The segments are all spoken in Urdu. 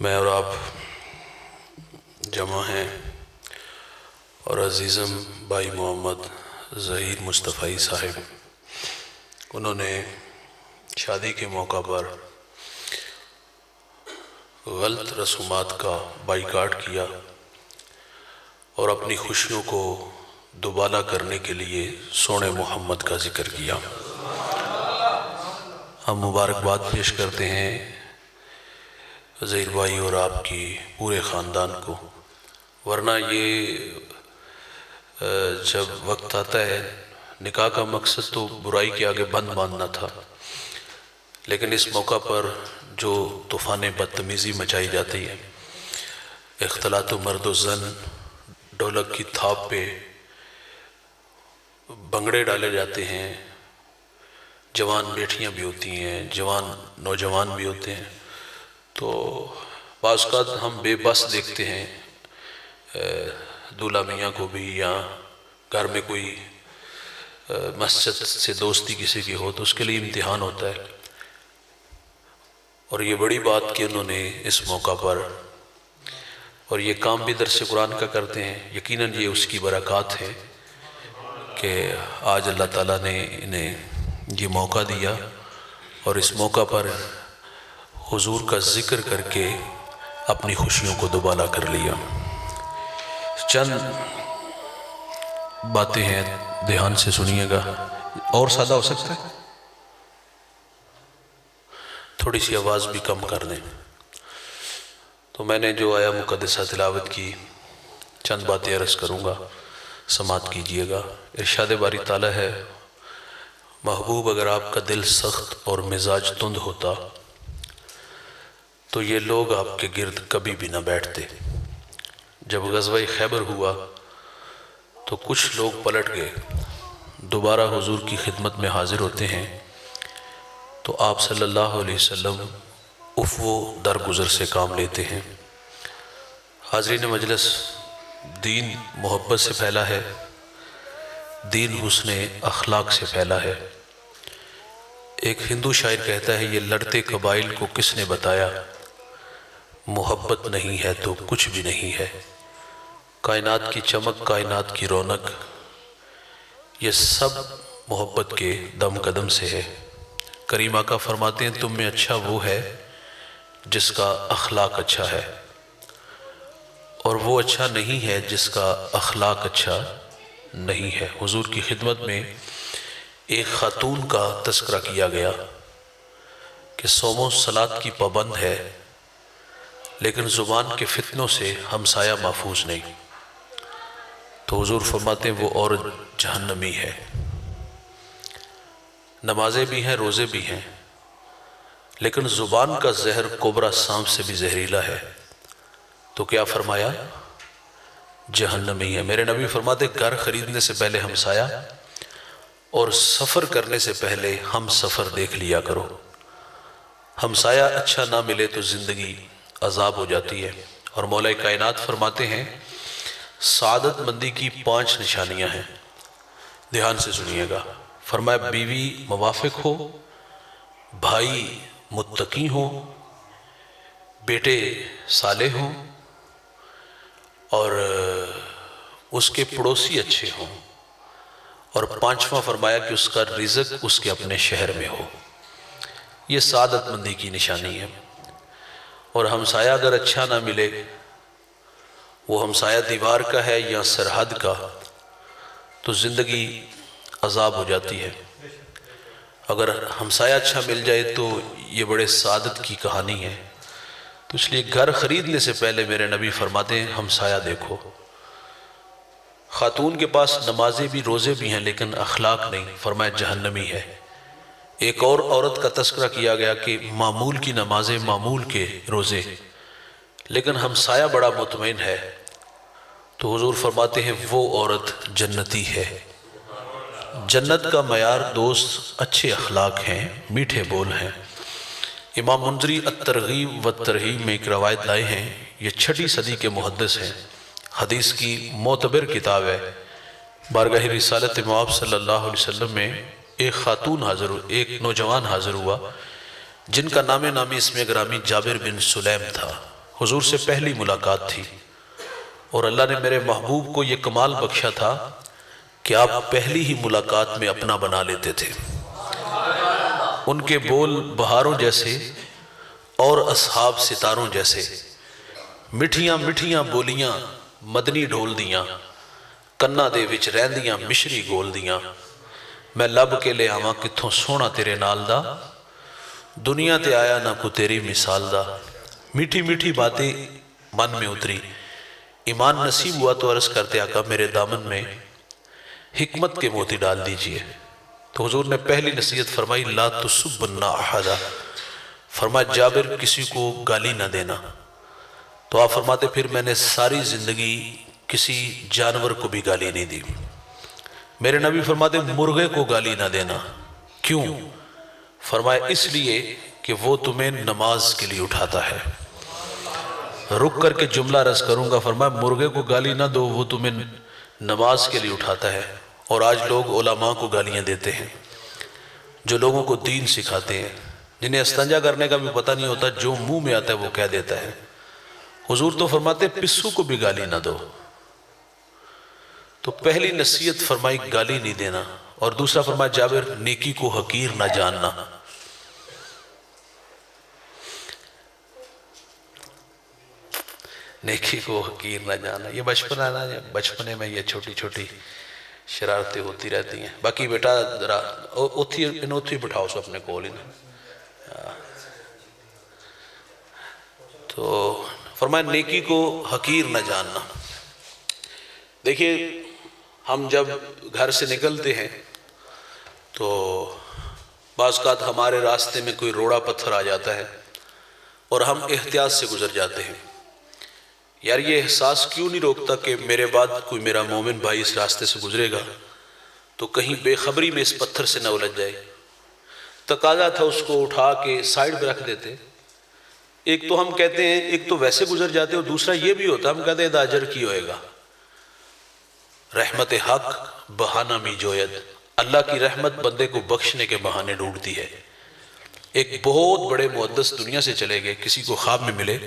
میں اور آپ جمع ہیں اور عزیزم بھائی محمد ظہیر مصطفی صاحب، انہوں نے شادی کے موقع پر غلط رسومات کا بائیکاٹ کیا اور اپنی خوشیوں کو دوبالا کرنے کے لیے سونے محمد کا ذکر کیا۔ ہم مبارکباد پیش کرتے ہیں ظہیر بھائی اور آپ کی پورے خاندان کو، ورنہ یہ جب وقت آتا ہے نکاح کا مقصد تو برائی کے آگے بند باندھنا تھا، لیکن اس موقع پر جو طوفان بدتمیزی مچائی جاتی ہے، اختلاط مرد و زن، ڈھولک کی تھاپ پہ بنگڑے ڈالے جاتے ہیں، جوان بیٹیاں بھی ہوتی ہیں، جوان نوجوان بھی ہوتے ہیں، تو بعض اوقات ہم بے بس دیکھتے ہیں دولہا میاں کو بھی، یا گھر میں کوئی مسجد سے دوستی کسی کی ہو تو اس کے لیے امتحان ہوتا ہے، اور یہ بڑی بات کہ انہوں نے اس موقع پر، اور یہ کام بھی درس قرآن کا کرتے ہیں، یقیناً یہ اس کی برکات ہے کہ آج اللہ تعالیٰ نے انہیں یہ موقع دیا اور اس موقع پر حضور کا ذکر کر کے اپنی خوشیوں کو دوبالا کر لیا۔ چند باتیں ہیں، دھیان سے سنیے گا، اور سادہ ہو سکتا ہے، تھوڑی سی آواز بھی کم کر دیں۔ تو میں نے جو آیا مقدسہ تلاوت کی، چند باتیں عرض کروں گا، سماعت کیجئے گا۔ ارشاد باری تعالیٰ ہے، محبوب اگر آپ کا دل سخت اور مزاج تند ہوتا تو یہ لوگ آپ کے گرد کبھی بھی نہ بیٹھتے۔ جب غزوہ خیبر ہوا تو کچھ لوگ پلٹ گئے، دوبارہ حضور کی خدمت میں حاضر ہوتے ہیں تو آپ صلی اللہ علیہ وسلم عفو درگزر سے کام لیتے ہیں۔ حاضرین مجلس، دین محبت سے پھیلا ہے، دین حسن اخلاق سے پھیلا ہے۔ ایک ہندو شاعر کہتا ہے، یہ لڑتے قبائل کو کس نے بتایا، محبت نہیں ہے تو کچھ بھی نہیں ہے۔ کائنات کی چمک، کائنات کی رونق، یہ سب محبت کے دم قدم سے ہے۔ کریم آقا فرماتے ہیں، تم میں اچھا وہ ہے جس کا اخلاق اچھا ہے، اور وہ اچھا نہیں ہے جس کا اخلاق اچھا نہیں ہے۔ حضور کی خدمت میں ایک خاتون کا تذکرہ کیا گیا کہ صوم و صلاۃ کی پابند ہے، لیکن زبان کے فتنوں سے ہمسایہ محفوظ نہیں، تو حضور فرماتے ہیں وہ عورت جہنمی ہے۔ نمازیں بھی ہیں، روزے بھی ہیں، لیکن زبان کا زہر کوبرا سانپ سے بھی زہریلا ہے، تو کیا فرمایا، جہنمی ہے۔ میرے نبی فرماتے گھر خریدنے سے پہلے ہمسایہ اور سفر کرنے سے پہلے ہم سفر دیکھ لیا کرو۔ ہمسایہ اچھا نہ ملے تو زندگی عذاب ہو جاتی ہے۔ اور مولا کائنات فرماتے ہیں، سعادت مندی کی 5 نشانیاں ہیں، دھیان سے سنیے گا۔ فرمایا، بیوی موافق ہو، بھائی متقی ہو، بیٹے صالح ہوں، اور اس کے پڑوسی اچھے ہوں، اور 5واں فرمایا کہ اس کا رزق اس کے اپنے شہر میں ہو۔ یہ سعادت مندی کی نشانی ہے۔ اور ہمسایہ اگر اچھا نہ ملے، وہ ہمسایہ دیوار کا ہے یا سرحد کا، تو زندگی عذاب ہو جاتی ہے۔ اگر ہمسایہ اچھا مل جائے تو یہ بڑے سعادت کی کہانی ہے۔ تو اس لیے گھر خریدنے سے پہلے میرے نبی فرماتے ہیں ہمسایہ دیکھو۔ خاتون کے پاس نمازیں بھی، روزے بھی ہیں، لیکن اخلاق نہیں، فرمایا جہنمی ہے۔ ایک اور عورت کا تذکرہ کیا گیا کہ معمول کی نمازیں، معمول کے روزے، لیکن ہمسایہ بڑا مطمئن ہے، تو حضور فرماتے ہیں وہ عورت جنتی ہے۔ جنت کا معیار دوست اچھے اخلاق ہیں، میٹھے بول ہیں۔ امام منذری الترغیب والترہیب میں ایک روایت لائے ہیں، یہ 6 صدی کے محدث ہیں، حدیث کی معتبر کتاب ہے۔ بارگاہ رسالت مواب صلی اللہ علیہ وسلم میں ایک نوجوان حاضر ہوا جن کا نام نامی اسم گرامی جابر بن سلیم تھا۔ حضور سے پہلی ملاقات تھی، اور اللہ نے میرے محبوب کو یہ کمال بخشا تھا کہ آپ پہلی ہی ملاقات میں اپنا بنا لیتے تھے۔ ان کے بول بہاروں جیسے اور اصحاب ستاروں جیسے، مٹھیاں مٹھیاں بولیاں مدنی ڈھول دیاں، کنا دے وچ رہندیاں مشری گول دیاں، میں لب کے لے آواں کتھوں سونا تیرے نال دا، دنیا تے آیا نہ کو تیری مثال دا، میٹھی میٹھی باتیں من میں اتری، ایمان نصیب ہوا تو عرض کرتے آقا میرے دامن میں حکمت کے موتی ڈال دیجئے۔ تو حضور نے پہلی نصیحت فرمائی لا تسبن احدا، فرمایا جابر کسی کو گالی نہ دینا۔ تو آپ فرماتے پھر میں نے ساری زندگی کسی جانور کو بھی گالی نہیں دی۔ میرے نبی فرماتے مرغے کو گالی نہ دینا، کیوں؟ فرمایا اس لیے کہ وہ تمہیں نماز کے لیے اٹھاتا ہے۔ رک کر کے جملہ رس کروں گا، فرمایا مرغے کو گالی نہ دو، وہ تمہیں نماز کے لیے اٹھاتا ہے۔ اور آج لوگ علماء کو گالیاں دیتے ہیں، جو لوگوں کو دین سکھاتے ہیں، جنہیں استنجا کرنے کا بھی پتہ نہیں ہوتا، جو منہ میں آتا ہے وہ کہہ دیتا ہے۔ حضور تو فرماتے پسو کو بھی گالی نہ دو۔ تو پہلی نصیحت فرمائی گالی نہیں دینا، اور دوسرا فرمایا جابر نیکی کو حقیر نہ جاننا۔ نیکی کو حقیر نہ جاننا، یہ بچپنا نا، بچپنے میں یہ چھوٹی چھوٹی شرارتیں ہوتی رہتی ہیں۔ باقی بیٹا ذرا اوتھی بٹھاؤ سو اپنے کول ہی نا۔ تو فرمایا نیکی کو حقیر نہ جاننا۔ دیکھیے ہم جب گھر سے نکلتے ہیں تو بعض اوقات ہمارے راستے میں کوئی روڑا پتھر آ جاتا ہے اور ہم احتیاط سے گزر جاتے ہیں۔ یار یہ احساس کیوں نہیں روکتا کہ میرے بعد کوئی میرا مومن بھائی اس راستے سے گزرے گا تو کہیں بے خبری میں اس پتھر سے نہ الجھ جائے۔ تقاضا تھا اس کو اٹھا کے سائیڈ پہ رکھ دیتے۔ ایک تو ہم کہتے ہیں، ایک تو ویسے گزر جاتے، اور دوسرا یہ بھی ہوتا ہم کہتے ہیں دا اجر کی ہوئے گا، رحمت حق بہانہ می جوید، اللہ کی رحمت بندے کو بخشنے کے بہانے ڈھونڈتی ہے۔ ایک بہت بڑے محدث دنیا سے چلے گئے، کسی کو خواب میں ملے،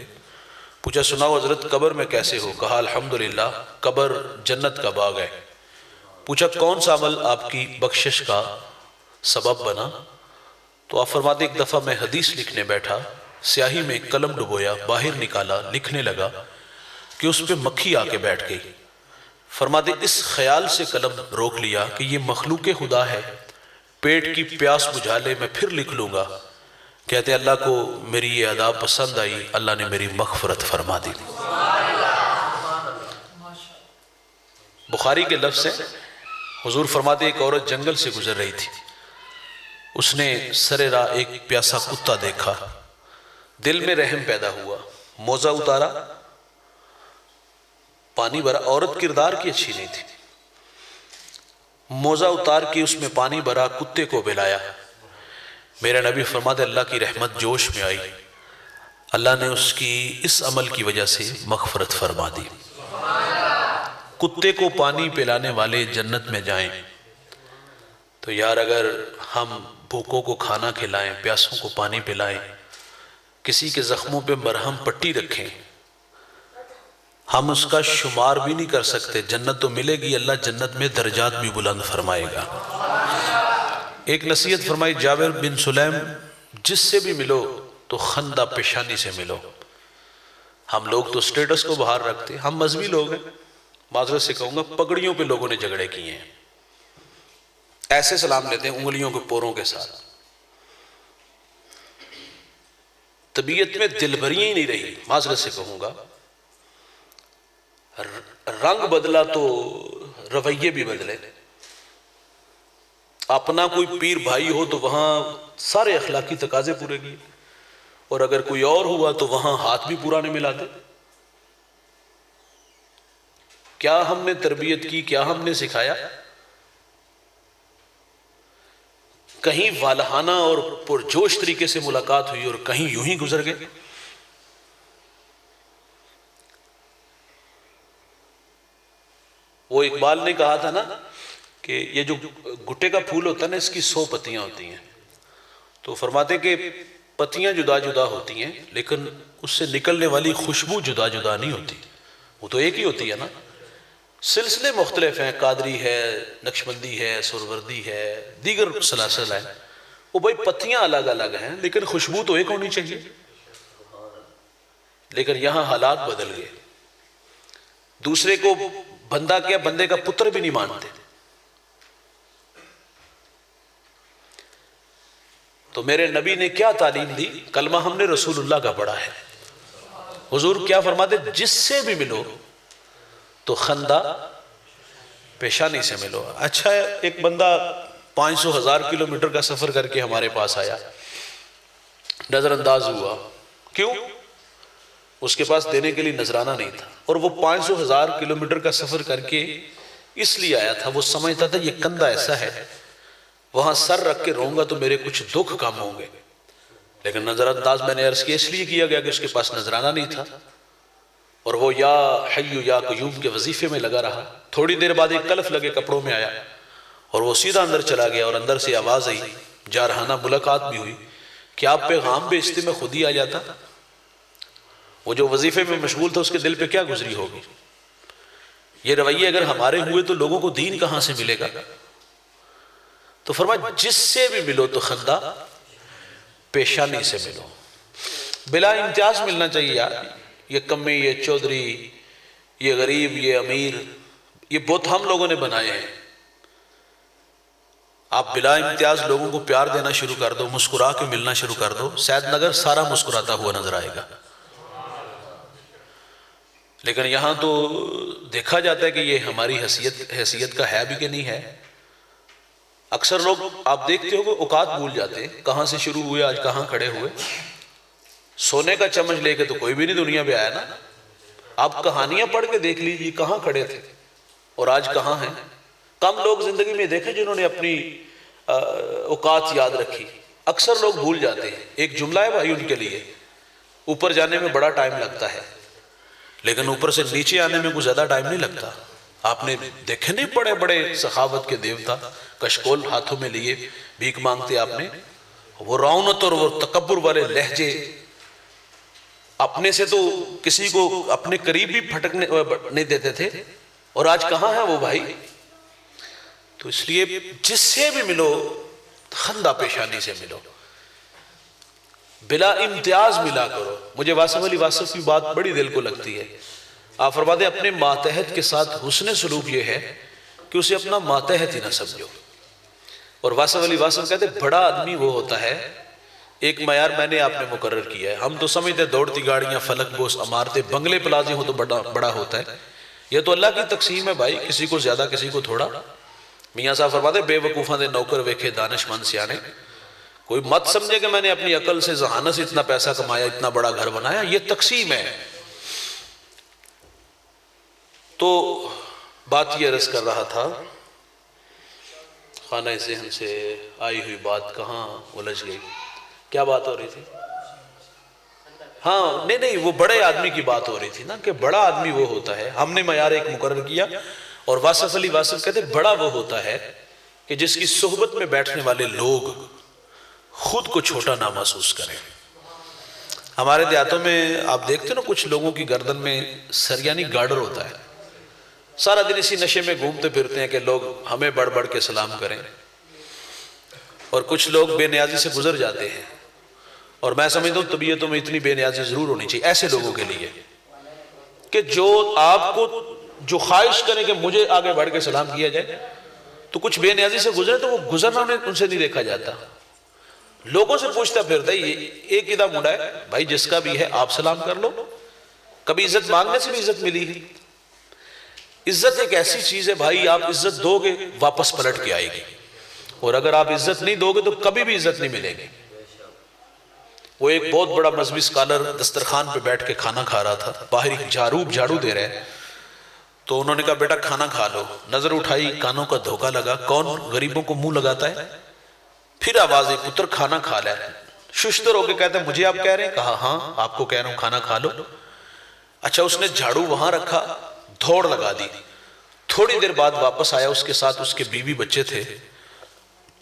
پوچھا سناؤ حضرت قبر میں کیسے ہو؟ کہا الحمدللہ قبر جنت کا باغ ہے۔ پوچھا کون سا عمل آپ کی بخشش کا سبب بنا؟ تو آپ فرماتے ایک دفعہ میں حدیث لکھنے بیٹھا، سیاہی میں قلم ڈبویا، باہر نکالا، لکھنے لگا کہ اس پہ مکھی آ کے بیٹھ گئی۔ فرماتے اس خیال سے قلم روک لیا کہ یہ مخلوق خدا ہے، پیٹ کی پیاس بجھا لے میں پھر لکھ لوں گا۔ کہتے اللہ کو میری یہ ادا پسند آئی، اللہ نے میری مغفرت فرما دی۔ بخاری کے لفظ ہے، حضور فرماتے ایک عورت جنگل سے گزر رہی تھی، اس نے سر راہ ایک پیاسا کتا دیکھا، دل میں رحم پیدا ہوا، موزہ اتارا، پانی بھرا۔ عورت کردار کی اچھی نہیں تھی، موزہ اتار کے اس میں پانی بھرا، کتے کو پلایا۔ میرے نبی فرماتے اللہ کی رحمت جوش میں آئی، اللہ نے اس کی اس عمل کی وجہ سے مغفرت فرما دی۔ کتے کو پانی پلانے والے جنت میں جائیں تو یار اگر ہم بھوکوں کو کھانا کھلائیں، پیاسوں کو پانی پلائیں، کسی کے زخموں پہ مرہم پٹی رکھیں، ہم اس کا شمار بھی نہیں کر سکتے۔ جنت تو ملے گی، اللہ جنت میں درجات بھی بلند فرمائے گا۔ ایک نصیحت فرمائی جابر بن سلیم جس سے بھی ملو تو خندہ پیشانی سے ملو۔ ہم لوگ تو سٹیٹس کو باہر رکھتے، ہم مذہبی لوگ ہیں، معذرت سے کہوں گا پگڑیوں پہ لوگوں نے جھگڑے کیے ہیں، ایسے سلام لیتے ہیں انگلیوں کے پوروں کے ساتھ۔ طبیعت میں دل بھریاں ہی نہیں رہی، معذرت سے کہوں گا، رنگ بدلا تو رویے بھی بدلے۔ اپنا کوئی پیر بھائی ہو تو وہاں سارے اخلاقی تقاضے پورے کیے، اور اگر کوئی اور ہوا تو وہاں ہاتھ بھی پورا نہیں ملاتے۔ کیا ہم نے تربیت کی، کیا ہم نے سکھایا؟ کہیں والہانہ اور پرجوش طریقے سے ملاقات ہوئی اور کہیں یوں ہی گزر گئے۔ وہ اقبال نے کہا تھا نا کہ یہ جو گٹے کا پھول ہوتا ہے نا، اس کی 100 پتیاں ہوتی ہیں، تو فرماتے کہ پتیاں جدا جدا ہوتی ہیں لیکن اس سے نکلنے والی خوشبو جدا جدا نہیں ہوتی، وہ تو ایک ہی ہوتی ہے نا۔ سلسلے مختلف ہیں، قادری ہے، نقشبندی ہے، سہروردی ہے، دیگر سلاسل ہیں، وہ بھائی پتیاں الگ الگ ہیں لیکن خوشبو تو ایک ہونی چاہیے۔ لیکن یہاں حالات بدل گئے، دوسرے کو بندہ کیا بندے کا پتر بھی نہیں مانتے۔ تو میرے نبی نے کیا تعلیم دی؟ کلمہ ہم نے رسول اللہ کا پڑھا ہے۔ حضور کیا فرماتے؟ جس سے بھی ملو تو خندہ پیشانی سے ملو۔ اچھا ایک بندہ 500,000 کلومیٹر کا سفر کر کے ہمارے پاس آیا، نظر انداز ہوا، کیوں؟ اس کے پاس دینے کے لیے نذرانہ نہیں تھا، اور وہ 500,000 کلومیٹر کا سفر کر کے اس لیے آیا تھا، وہ سمجھتا تھا یہ کندھا ایسا ہے وہاں سر رکھ کے رہوں گا تو میرے کچھ دکھ کم ہوں گے، لیکن نظر انداز میں نے عرض کیا اس لیے کیا گیا کہ اس کے پاس نذرانہ نہیں تھا، اور وہ یا حی یا قیوم کے وظیفے میں لگا رہا۔ تھوڑی دیر بعد ایک کلف لگے کپڑوں میں آیا اور وہ سیدھا اندر چلا گیا، اور اندر سے آواز آئی، جارحانہ ملاقات بھی ہوئی کہ آپ پیغام بھیجتے میں خود ہی آ جاتا۔ وہ جو وظیفے میں مشغول تھا اس کے دل پہ کیا گزری ہوگی؟ یہ رویے اگر ہمارے ہوئے تو لوگوں کو دین کہاں سے ملے گا؟ تو فرمایا جس سے بھی ملو تو خندہ پیشانی سے ملو، بلا امتیاز ملنا چاہیے یار۔ یہ کمی، یہ چودھری، یہ غریب، یہ امیر، یہ بت ہم لوگوں نے بنائے ہیں۔ آپ بلا امتیاز لوگوں کو پیار دینا شروع کر دو، مسکرا کے ملنا شروع کر دو، سید نگر سارا مسکراتا ہوا نظر آئے گا۔ لیکن یہاں تو دیکھا جاتا ہے کہ یہ ہماری حیثیت کا ہے بھی کہ نہیں ہے۔ اکثر لوگ آپ دیکھتے ہو کہ اوقات بھول جاتے ہیں، کہاں سے شروع ہوئے آج کہاں کھڑے ہوئے۔ سونے کا چمچ لے کے تو کوئی بھی نہیں دنیا پہ آیا نا، آپ کہانیاں پڑھ کے دیکھ لیجیے کہاں کھڑے تھے اور آج کہاں ہیں۔ کم لوگ زندگی میں دیکھیں جنہوں نے اپنی اوقات یاد رکھی، اکثر لوگ بھول جاتے ہیں۔ ایک جملہ ہے بھائی ان کے لیے، اوپر جانے میں بڑا ٹائم لگتا ہے لیکن اوپر سے نیچے آنے میں کچھ زیادہ ٹائم نہیں لگتا۔ آپ نے دیکھے نہیں بڑے بڑے سخاوت کے دیوتا کشکول ہاتھوں میں لیے بھیک مانگتے، آپ نے وہ رونت اور وہ تکبر والے لہجے، اپنے سے تو کسی کو اپنے قریب بھی پھٹکنے نہیں دیتے تھے، اور آج کہاں ہے وہ بھائی؟ تو اس لیے جس سے بھی ملو خندہ پیشانی سے ملو، بلا امتیاز ملا کرو۔ مجھے واصف علی واصف کی بات بڑی دل کو لگتی ہے۔ آپ فرماتے ہیں اپنے ماتحت کے ساتھ حسن سلوک یہ ہے کہ اسے اپنا ماتحت ہی نہ سمجھو۔ اور واصف علی واصف کہتے ہیں بڑا آدمی وہ ہوتا ہے، ایک معیار میں نے آپ نے مقرر کیا ہے، ہم تو سمجھتے دوڑتی گاڑیاں، فلک بوس عمارتیں، بنگلے پلازے ہو تو بڑا ہوتا ہے، یہ تو اللہ کی تقسیم ہے بھائی، کسی کو زیادہ کسی کو تھوڑا۔ میاں صاحب فرماتے ہیں بے وقوفاں دے نوکر ویکھے دانش مند سیانے، کوئی مت سمجھے کہ میں نے اپنی عقل سے ذہانت سے اتنا پیسہ کمایا، اتنا بڑا گھر بنایا، یہ تقسیم ہے۔ تو بات یہ عرض کر رہا تھا، خانہ ذہن سے آئی ہوئی بات کہاں الجھ گئی؟ کیا بات ہو رہی تھی؟ ہاں نہیں وہ بڑے آدمی کی بات ہو رہی تھی نا، کہ بڑا آدمی وہ ہوتا ہے، ہم نے معیار ایک مقرر کیا، اور واصف علی واصف کہتے بڑا وہ ہوتا ہے کہ جس کی صحبت میں بیٹھنے والے لوگ خود کو چھوٹا نہ محسوس کریں۔ ہمارے دیہاتوں میں آپ دیکھتے نا کچھ لوگوں کی گردن میں سریانی گارڈر ہوتا ہے، سارا دن اسی نشے میں گھومتے پھرتے ہیں کہ لوگ ہمیں بڑھ بڑھ کے سلام کریں، اور کچھ لوگ بے نیازی سے گزر جاتے ہیں، اور میں سمجھتا ہوں طبیعتوں میں اتنی بے نیازی ضرور ہونی چاہیے ایسے لوگوں کے لیے کہ جو آپ کو جو خواہش کریں کہ مجھے آگے بڑھ کے سلام کیا جائے، تو کچھ بے نیازی سے گزرے تو وہ گزرنا ان سے نہیں دیکھا جاتا، لوگوں سے پوچھتا پھرتا ہے یہ ایک ادھا مڑا ہے بھائی جس کا بھی ہے آپ سلام کر لو۔ کبھی عزت مانگنے سے بھی عزت ملی ہے؟ عزت ایک ایسی چیز ہے بھائی، آپ عزت دو گے واپس پلٹ کے آئے گی، اور اگر آپ عزت نہیں دو گے تو کبھی بھی عزت نہیں ملے گی۔ وہ ایک بہت بڑا مذہبی اسکالر دسترخوان پہ بیٹھ کے کھانا کھا رہا تھا، باہر جھاڑو دے رہے ہیں، تو انہوں نے کہا بیٹا کھانا کھا لو، نظر اٹھائی کانوں کا دھوکہ لگا، کون غریبوں کو منہ لگاتا ہے؟ پھر آواز ایک پتر کھانا کھا لے، ششتر ہو کے کہتا ہے مجھے آپ کہہ رہے ہیں؟ کہا ہاں آپ کو کہہ رہا ہوں کھانا کھا لو۔ اچھا اس نے جھاڑو وہاں رکھا، دھوڑ لگا دی، تھوڑی دیر بعد واپس آیا، اس کے ساتھ اس کے بیوی بچے تھے،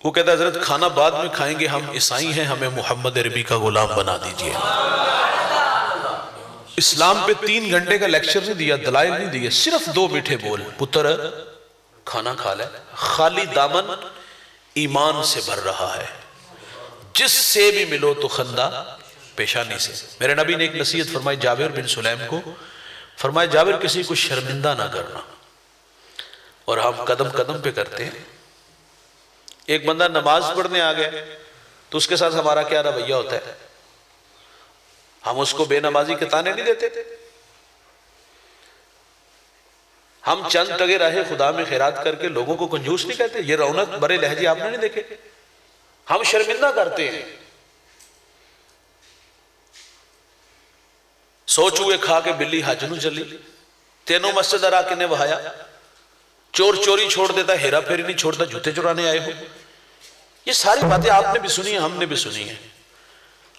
وہ کہتا ہے حضرت کھانا بعد میں کھائیں گے، ہم عیسائی ہیں، ہمیں محمد عربی کا غلام بنا دیجئے۔ اسلام پہ 3 گھنٹے کا لیکچر نہیں دیا، دلائل نہیں دیے، صرف 2 میٹھے بول، پتر کھانا کھا لے، خالی دامن ایمان سے بھر رہا ہے، جس سے بھی ملو تو خندہ پیشانی سے۔ میرے نبی نے ایک نصیحت فرمائی جابر بن سلیم کو، فرمایا جابر کسی کو شرمندہ نہ کرنا، اور ہم قدم قدم پہ کرتے ہیں۔ ایک بندہ نماز پڑھنے آ گیا تو اس کے ساتھ ہمارا کیا رویہ ہوتا ہے؟ ہم اس کو بے نمازی کے تانے نہیں دیتے، ہم چند ٹگے راہ خدا میں خیرات کر کے لوگوں کو کنجوس نہیں کہتے، یہ رونق برے لہجے آپ نے نہیں دیکھے، ہم شرمندہ کرتے ہیں۔ 100 چوہے کھا کے بلی حج نو چلی، تینوں مسجد آ کے نے وہایا، چور چوری چھوڑ دیتا، ہیرا پھیری نہیں چھوڑتا، جوتے چرانے آئے ہو۔ یہ ساری باتیں آپ نے بھی سنی ہیں، ہم نے بھی سنی ہیں۔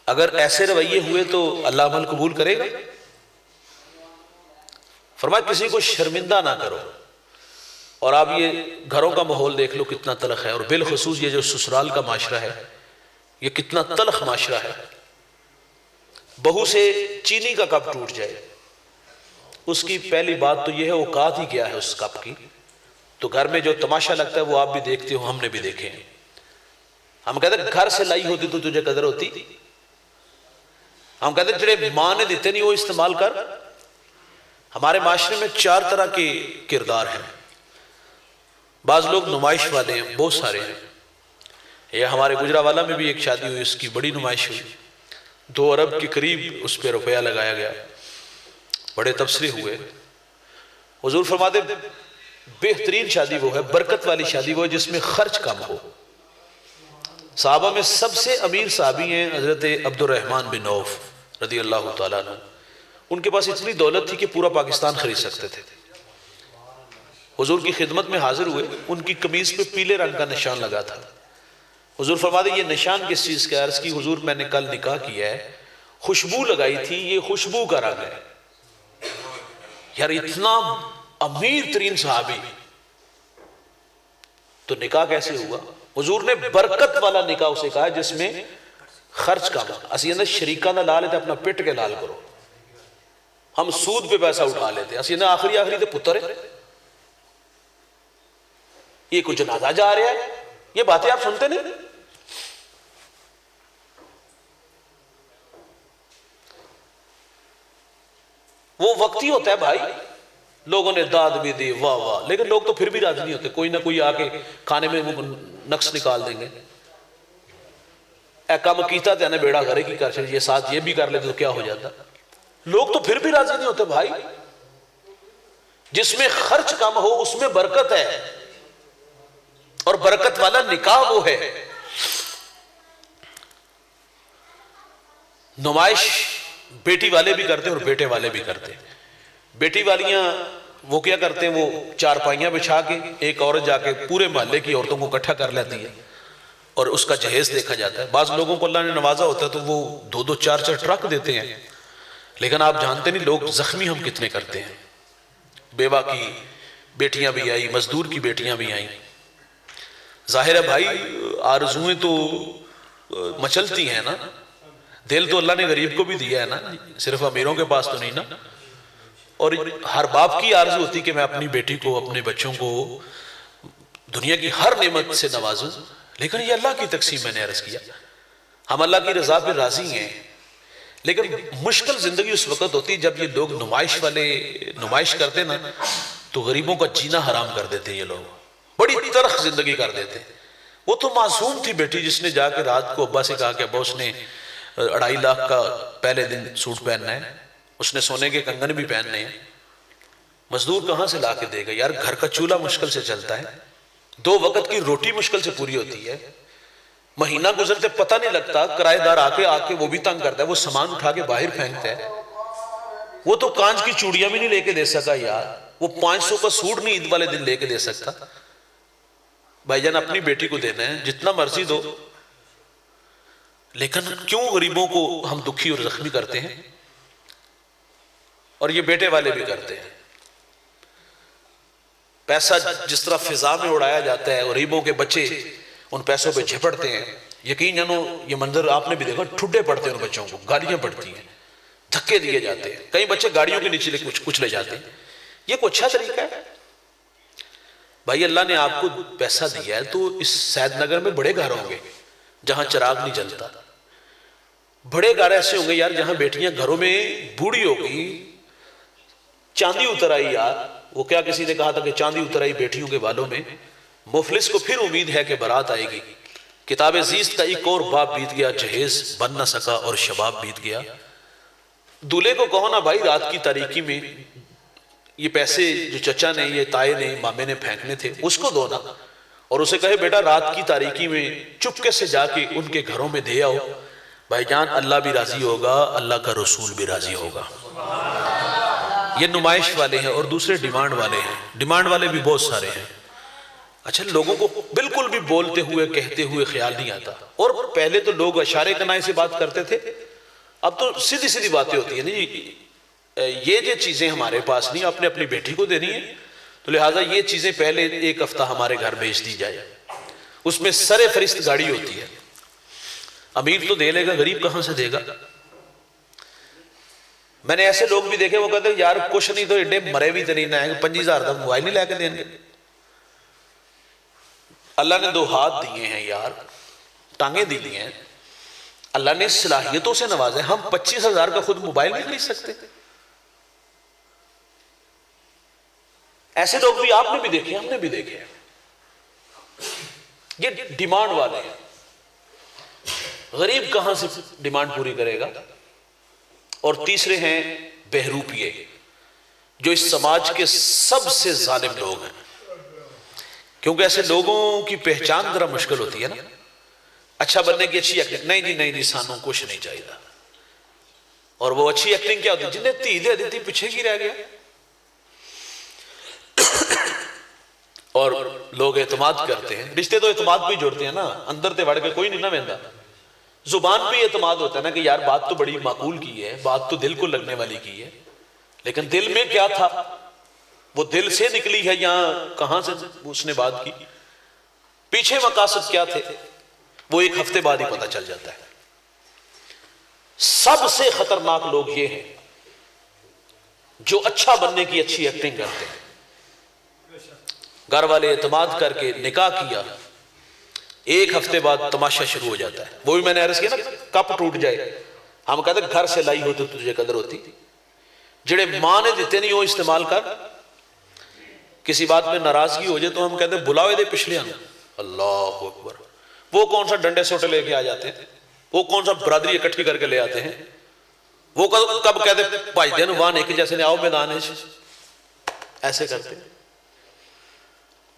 اگر ایسے رویے ہوئے تو اللہ عمل قبول کرے گا؟ فرمایا کسی کو شرمندہ نہ کرو۔ اور آپ یہ گھروں کا ماحول دیکھ لو کتنا تلخ ہے، اور بالخصوص یہ جو سسرال کا معاشرہ ہے یہ کتنا تلخ معاشرہ ہے۔ بہو سے چینی کا کپ ٹوٹ جائے، اس کی پہلی بات تو یہ ہے اوقات ہی کیا ہے اس کپ کی، تو گھر میں جو تماشا لگتا ہے وہ آپ بھی دیکھتے ہو، ہم نے بھی دیکھے ہیں۔ ہم کہتے ہیں گھر سے لائی ہوتی تو تجھے قدر ہوتی، ہم کہتے ہیں جڑے ماں نے دیتے نہیں وہ استعمال کر۔ ہمارے معاشرے میں 4 طرح کے کردار ہیں۔ بعض لوگ نمائش والے ہیں، بہت سارے ہیں۔ یہ ہمارے گجرانوالہ میں بھی ایک شادی ہوئی، اس کی بڑی نمائش ہوئی، 2 ارب کے قریب اس پہ روپیہ لگایا گیا، بڑے تبصرے ہوئے۔ حضور فرماتے بہترین شادی وہ ہے، برکت والی شادی وہ ہے جس میں خرچ کم ہو۔ صحابہ میں سب سے امیر صحابی ہیں حضرت عبد الرحمن بن عوف رضی اللہ تعالیٰ عنہ۔ ان کے پاس اتنی دولت تھی کہ پورا پاکستان خرید سکتے تھے۔ حضور کی خدمت میں حاضر ہوئے، ان کی قمیض پہ پیلے رنگ کا نشان لگا تھا۔ حضور فرماتے یہ نشان کس چیز کا ہے؟ عرض کی حضور میں نے کل نکاح کیا ہے، خوشبو لگائی تھی، یہ خوشبو کا رنگ ہے۔ یار اتنا امیر ترین صحابی تو نکاح کیسے ہوا؟ حضور نے برکت والا نکاح اسے کہا جس میں خرچ کم۔ اسی اندر شریکہ نہ لا لیتے، اپنا پٹ کے لال کرو، ہم سود پہ پیسہ اٹھا لیتے، اسی اندر آخری تے پتر ہے، یہ کچھ جنازہ جا رہا ہے، یہ باتیں آپ سنتے نہیں۔ وہ وقت ہی ہوتا ہے بھائی، لوگوں نے داد بھی دی، واہ واہ، لیکن لوگ تو پھر بھی راضی نہیں ہوتے، کوئی نہ کوئی آ کے کھانے میں نقص نکال دیں گے۔ اے کام کیتا تے نے بیڑا گھرے کی کر چل، یہ ساتھ یہ بھی کر لیتے تو کیا ہو جاتا۔ لوگ تو پھر بھی راضی نہیں ہوتے بھائی۔ جس میں خرچ کم ہو اس میں برکت ہے، اور برکت والا نکاح وہ ہے۔ نمائش بیٹی والے بھی کرتے ہیں اور بیٹے والے بھی کرتے ہیں۔ بیٹی والیاں وہ کیا کرتے ہیں، وہ 4 پائیاں بچھا کے ایک عورت جا کے پورے محلے کی عورتوں کو اکٹھا کر لیتی ہے اور اس کا جہیز دیکھا جاتا ہے۔ بعض لوگوں کو اللہ نے نوازا ہوتا ہے تو وہ 2-2 4-4 ٹرک دیتے ہیں، لیکن آپ جانتے نہیں لوگ زخمی ہم کتنے کرتے ہیں۔ بیوہ کی بیٹیاں بھی آئی، مزدور کی بیٹیاں بھی آئیں۔ ظاہر ہے بھائی آرزویں تو مچلتی ہیں نا، دل تو اللہ نے غریب کو بھی دیا ہے نا، صرف امیروں کے پاس تو نہیں نا۔ اور ہر باپ کی آرزو ہوتی کہ میں اپنی بیٹی کو، اپنے بچوں کو دنیا کی ہر نعمت سے نوازوں، لیکن یہ اللہ کی تقسیم میں نے عرض کیا۔ ہم اللہ کی رضا پہ راضی ہیں، لیکن مشکل زندگی اس وقت ہوتی جب یہ لوگ نمائش والے نمائش کرتے نا تو غریبوں کا جینا حرام کر دیتے، یہ لوگ بڑی تلخ زندگی کر دیتے۔ وہ تو معصوم تھی بیٹی جس نے جا کے رات کو ابا سے کہا کہ ابا اس نے 2.5 لاکھ کا پہلے دن سوٹ پہننا ہے، اس نے سونے کے کنگن بھی پہننے ہیں، مزدور کہاں سے لا کے دے گا؟ یار گھر کا چولہا مشکل سے چلتا ہے، 2 وقت کی روٹی مشکل سے پوری ہوتی ہے، مہینہ گزرتے پتہ نہیں لگتا، کرایہ دار آ کے وہ بھی تنگ کرتا ہے، وہ سامان اٹھا کے باہر پھینکتا ہے۔ وہ تو کانچ کی چوڑیاں بھی نہیں لے کے دے سکا یار، وہ 500 کا سوٹ نہیں عید والے دن لے کے دے سکتا۔ بھائی جان اپنی بیٹی کو دینا ہے جتنا مرضی دو، لیکن کیوں غریبوں کو ہم دکھی اور زخمی کرتے ہیں؟ اور یہ بیٹے والے بھی کرتے ہیں۔ پیسہ جس طرح فضا میں اڑایا جاتا ہے، غریبوں کے بچے ان پیسوں پہ جھپٹتے ہیں. یقین جانو یہ منظر آپ نے بھی دیکھا, ٹھڈے پڑتے ہیں ان بچوں کو, گالیاں پڑتی ہیں, دھکے دیے جاتے ہیں, کئی بچے گاڑیوں کے نیچے کچھ لے جاتے ہیں. یہ کوئی اچھا طریقہ ہے؟ بھائی اللہ نے آپ کو پیسہ دیا ہے تو اس سید نگر میں بڑے گھر ہوں گے جہاں چراغ نہیں جلتا, بڑے گھر ایسے ہوں گے یار جہاں بیٹیاں گھروں میں بوڑھی ہو گئی, چاندی اتر آئی یار. وہ کیا کسی نے کہا تھا کہ چاندی اتر آئی بیٹیوں کے بالوں میں, مفلس کو پھر امید ہے کہ بارات آئے گی. کتاب زیست کا ایک اور باب بیت گیا, جہیز بن نہ سکا اور شباب بیت گیا. دولے کو کہو نا بھائی رات کی تاریکی میں یہ پیسے جو چچا نے, یہ تائے نے, مامے نے پھینکنے تھے اس کو دو نا, اور اسے کہے بیٹا رات کی تاریکی میں چپکے سے جا کے ان کے گھروں میں دے آؤ. بھائی جان اللہ بھی راضی ہوگا, اللہ کا رسول بھی راضی ہوگا. یہ نمائش والے ہیں, اور دوسرے ڈیمانڈ والے ہیں. ڈیمانڈ والے بھی بہت سارے ہیں. اچھا, لوگوں کو بالکل بھی بولتے ہوئے کہتے ہوئے خیال نہیں آتا. اور پہلے تو لوگ اشارے کنائے سے بات کرتے تھے, اب تو سیدھی سیدھی باتیں ہوتی ہیں. نہیں یہ جو چیزیں ہمارے پاس نہیں, اپنے اپنی بیٹی کو دینی ہے, تو لہٰذا یہ چیزیں پہلے ایک ہفتہ ہمارے گھر بھیج دی جائے. اس میں سر فرست گاڑی ہوتی ہے. امیر تو دے لے گا, غریب کہاں سے دے گا؟ میں نے ایسے لوگ بھی دیکھے, وہ کہتے ہیں یار کچھ نہیں تو ایڈے مرے بھی تو نہیں آئیں گے, 25,000 کا موبائل نہیں لے کے دیں گے. اللہ نے 2 ہاتھ دیے ہیں یار, ٹانگیں دی ہیں, اللہ نے صلاحیتوں سے نوازے. ہم 25,000 کا خود موبائل نہیں خرید سکتے. ایسے لوگ بھی آپ نے بھی دیکھے, ہم نے بھی دیکھے. یہ ڈیمانڈ والے ہیں. غریب کہاں سے ڈیمانڈ پوری کرے گا؟ اور تیسرے ہیں بہروپیے, جو اس سماج کے سب سے ظالم لوگ ہیں. کیونکہ ایسے لوگوں کی پہچان ذرا مشکل ہوتی ہے نا. اچھا بننے کی اچھی ایکٹنگ, نہیں جی نہیں جی سانوں کچھ نہیں چاہیے. اور وہ اچھی ایکٹنگ کیا ہوتی ہے؟ جنہیں دھی دے دیتی پیچھے کی رہ گیا. اور لوگ اعتماد کرتے ہیں. رشتے تو اعتماد بھی جوڑتے ہیں نا, اندر تے وڑ کے کوئی نہیں نہ ویندا. زبان بھی اعتماد ہوتا ہے نا کہ یار بات تو بڑی معقول کی ہے, بات تو دل کو لگنے والی کی ہے, لیکن دل میں کیا تھا, وہ دل سے نکلی ہے یا کہاں سے اس نے بات کی, پیچھے مقاصد کیا تھے, وہ ایک ہفتے بعد ہی پتہ چل جاتا ہے. سب سے خطرناک لوگ یہ ہیں جو اچھا بننے کی اچھی ایکٹنگ کرتے ہیں. گھر والے اعتماد کر کے نکاح کیا, ایک ہفتے بعد تماشا شروع ہو جاتا ہے. وہ بھی میں نے عرض کیا نا, کپ ٹوٹ جائے, ہم کہتے ہیں گھر سے لائی ہوتی تجھے قدر ہوتی, جڑے ماں نے دیتے نہیں وہ استعمال کر. کسی بات میں ناراضگی ہو جائے تو ہم کہتے ہیں بلاؤ دے پچھلے آنا. اللہ اکبر. وہ کون سا ڈنڈے سوٹے لے کے آ جاتے ہیں, وہ کون سا برادری اکٹھی کر کے لے آتے ہیں, وہ کب کہتے ہیں بھائی دن وان ایک جیسے نے آؤ میدان ہے, ایسے کرتے ہیں.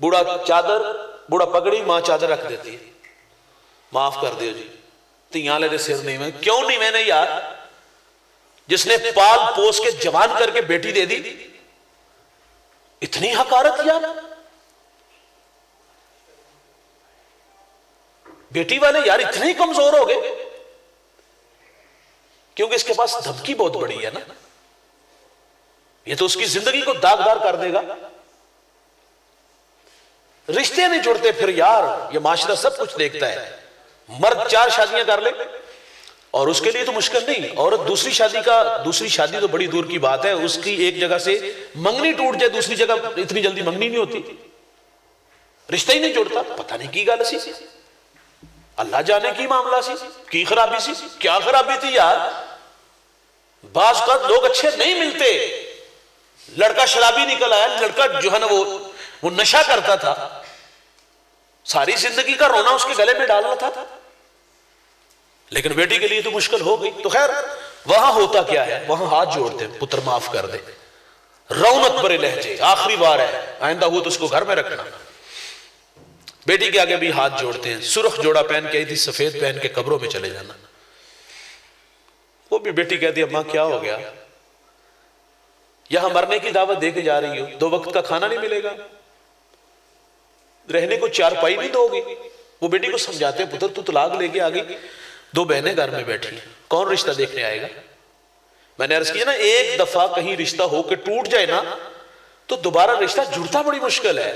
بوڑھا چادر, بوڑھا پگڑی, ماں چادر رکھ دیتی ہے, معاف کر دیو جی تیاں لے دے سر نہیں میں. کیوں نہیں میں نے یار, جس نے پال پوس کے جوان کر کے بیٹی دے دی, اتنی حقارت یار. بیٹی والے یار اتنے کمزور ہو گئے, کیونکہ اس کے پاس دھمکی بہت بڑی ہے نا, یہ تو اس کی زندگی کو داغدار کر دے گا. رشتے نہیں جڑتے پھر یار, یہ معاشرہ سب کچھ دیکھتا ہے. مرد 4 شادیاں کر لے اور اس کے لیے تو مشکل نہیں, عورت دوسری شادی تو بڑی دور کی بات ہے, اس کی ایک جگہ سے منگنی ٹوٹ جائے دوسری جگہ اتنی جلدی منگنی نہیں ہوتی. رشتہ ہی نہیں جڑتا, پتہ نہیں کی گل سی, اللہ جانے کی معاملہ سی, کی خرابی سی, کیا خرابی تھی یار. بعض کا لوگ اچھے نہیں ملتے, لڑکا شرابی نکل آیا, لڑکا جو ہے نا وہ نشہ کرتا تھا, ساری زندگی کا رونا اس کے گلے میں ڈالنا تھا, لیکن بیٹی کے لیے تو مشکل ہو گئی. تو خیر وہاں ہوتا کیا ہے, وہاں ہاتھ جوڑتے ہیں, پتر معاف کر دے, رونت برے لہجے, آخری بار ہے, آئندہ ہو تو اس کو گھر میں رکھنا. بیٹی کے آگے بھی ہاتھ جوڑتے ہیں, سرخ جوڑا پہن کے آئی تھی, سفید پہن کے قبروں میں چلے جانا. وہ بھی بیٹی کہتی ہے اماں کیا ہو گیا, یہاں مرنے کی دعوت دے کے جا رہی ہو, 2 وقت کا کھانا نہیں ملے گا, رہنے کو 4 پائی نہیں دو گی. وہ بیٹی کو سمجھاتے ہیں پتر تو طلاق لے کے آگئی, 2 بہنیں گھر میں بیٹھی ہیں, کون رشتہ دیکھنے آئے گا. میں نے عرض کیا نا, ایک دفعہ کہیں رشتہ ہو کے ٹوٹ جائے نا تو دوبارہ رشتہ جڑتا بڑی مشکل ہے.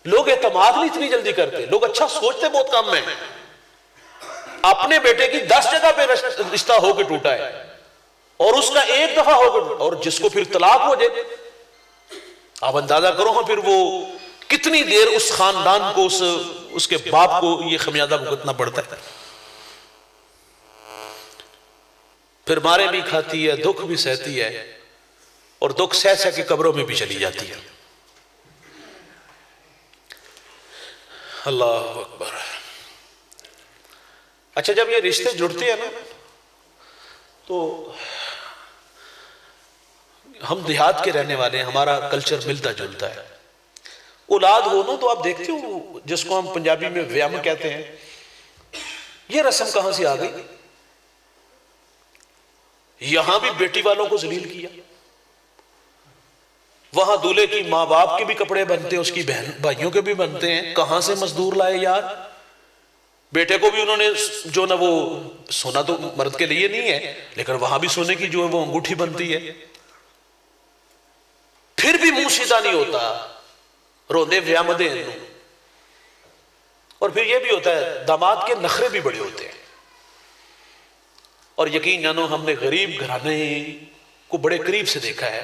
لوگ اعتماد نہیں اتنی جلدی کرتے، لوگ اچھا سوچتے بہت کم ہیں. اپنے بیٹے کی 10 جگہ پہ رشتہ ہو کے ٹوٹا ہے اور اس کا ایک دفعہ ہو کے، اور جس کو پھر طلاق ہو جائے، آپ اندازہ کرو ہاں پھر وہ کتنی دیر اس خاندان کو، اس کے باپ کو یہ خمیازہ بھگتنا پڑتا ہے. پھر مارے بھی کھاتی ہے، دکھ بھی سہتی ہے، اور دکھ سہ سہ کے قبروں میں بھی چلی جاتی ہے. اللہ اکبر. اچھا جب یہ رشتے جڑتے ہیں نا تو ہم دیہات کے رہنے والے ہیں، ہمارا کلچر ملتا جلتا ہے. اولاد ہو نا تو آپ دیکھتے ہو جس کو ہم پنجابی میں ویام کہتے ہیں، یہ رسم کہاں سے آ گئی؟ یہاں بھی بیٹی والوں کو ذلیل کیا، وہاں دولہے کی ماں باپ کے بھی کپڑے بنتے ہیں، اس کی بہن بھائیوں کے بھی بنتے ہیں. کہاں سے مزدور لائے یار؟ بیٹے کو بھی انہوں نے جو نہ وہ سونا تو مرد کے لیے نہیں ہے، لیکن وہاں بھی سونے کی جو ہے وہ انگوٹھی بنتی ہے. پھر بھی منہ سیدھا نہیں ہوتا، روندے ویامدے ہیں. اور پھر یہ بھی ہوتا ہے داماد کے نخرے بھی بڑے ہوتے ہیں. اور یقین جانو ہم نے غریب گھرانے کو بڑے قریب سے دیکھا ہے.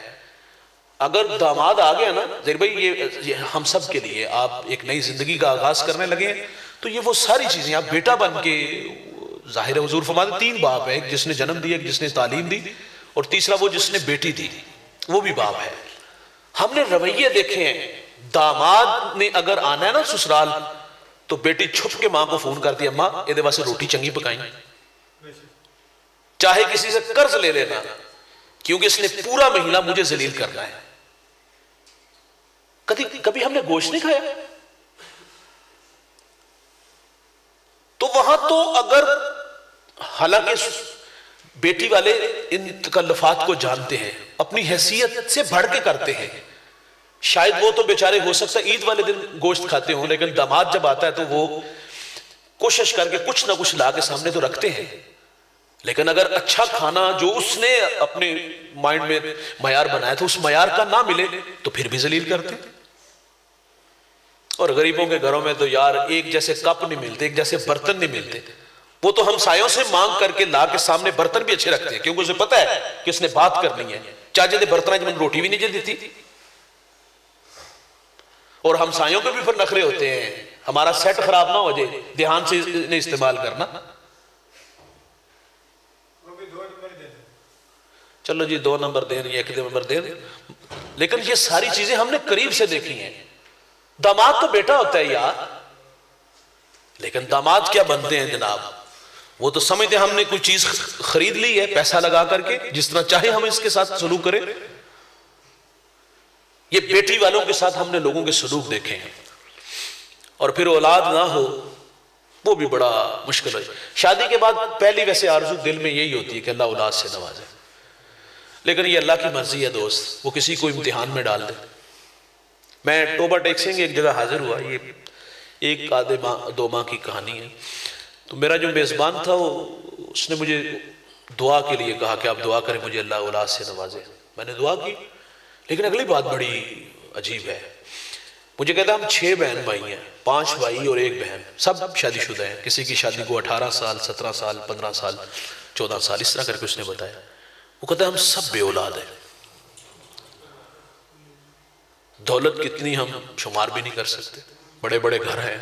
اگر داماد آ گیا نا زیر بھائی، یہ ہم سب کے لیے، آپ ایک نئی زندگی کا آغاز کرنے لگے ہیں تو یہ وہ ساری چیزیں، آپ بیٹا بن کے، ظاہر ہے حضور فرماتے 3 باپ ہے، ایک جس نے جنم دیا، ایک جس نے تعلیم دی، اور تیسرا وہ جس نے بیٹی دی، وہ بھی باپ ہے. ہم نے رویے دیکھے ہیں. داماد نے اگر آنا ہے نا سسرال تو بیٹی چھپ کے ماں کو فون کرتی ہے، ماں یہ واسطے روٹی چنگی پکائیں، چاہے کسی سے قرض لے لینا، کیونکہ اس نے پورا مہینہ مجھے ذلیل کرنا ہے. کبھی ہم نے گوشت نہیں کھایا؟ تو وہاں تو اگر، حالانکہ بیٹی والے ان تکلفات کو جانتے ہیں، اپنی حیثیت سے بڑھ کے کرتے ہیں. شاید وہ تو بیچارے ہو سکتا ہے عید والے دن گوشت کھاتے ہوں، لیکن داماد جب آتا ہے تو وہ کوشش کر کے کچھ نہ کچھ لا کے سامنے تو رکھتے ہیں. لیکن اگر اچھا کھانا جو اس نے اپنے مائنڈ میں معیار بنایا تھا اس معیار کا نہ ملے تو پھر بھی ذلیل کرتے. اور غریبوں کے گھروں میں تو یار ایک جیسے کپ نہیں ملتے، ایک جیسے برتن نہیں ملتے. وہ تو ہمسایوں سے مانگ کر کے لا کے سامنے برتن بھی اچھے رکھتے ہیں، کیونکہ اسے پتہ ہے کہ اس نے بات کرنی ہے. چاچے دے برتن جب روٹی بھی نہیں دیتی. اور ہمسایوں کے بھی پھر نخرے ہوتے ہیں، ہمارا سیٹ خراب نہ ہو جائے، دھیان سے انہیں استعمال کرنا. چلو جی 2 نمبر دیں یا 1 نمبر دیں، لیکن یہ ساری چیزیں ہم نے قریب سے دیکھی ہیں. داماد تو بیٹا ہوتا ہے یار، لیکن داماد کیا بنتے ہیں جناب؟ وہ تو سمجھتے ہیں ہم نے کوئی چیز خرید لی ہے پیسہ لگا کر کے، جس طرح چاہے ہم اس کے ساتھ سلوک کریں. یہ بیٹی والوں کے ساتھ ہم نے لوگوں کے سلوک دیکھے ہیں. اور پھر اولاد نہ ہو وہ بھی بڑا مشکل ہے. شادی کے بعد پہلی ویسے آرزو دل میں یہی ہوتی ہے کہ اللہ اولاد سے نوازے، لیکن یہ اللہ کی مرضی ہے دوست، وہ کسی کو امتحان میں ڈال دے. میں ٹوبہ ٹیکسنگ ایک جگہ حاضر ہوا، یہ 1-2 ماہ کی کہانی ہے. تو میرا جو میزبان تھا اس نے مجھے دعا کے لیے کہا کہ آپ دعا کریں مجھے اللہ اولاد سے نوازے. میں نے دعا کی، لیکن اگلی بات بڑی عجیب ہے. مجھے کہتا ہم 6 بہن بھائی ہیں، 5 بھائی اور 1 بہن، سب شادی شدہ ہیں. کسی کی شادی کو 18 سال 17 سال 15 سال 14 سال اس طرح کر کے اس نے بتایا. وہ کہتا ہے ہم سب بے اولاد ہیں. دولت کتنی ہم شمار بھی نہیں کر سکتے، بڑے بڑے گھر ہیں،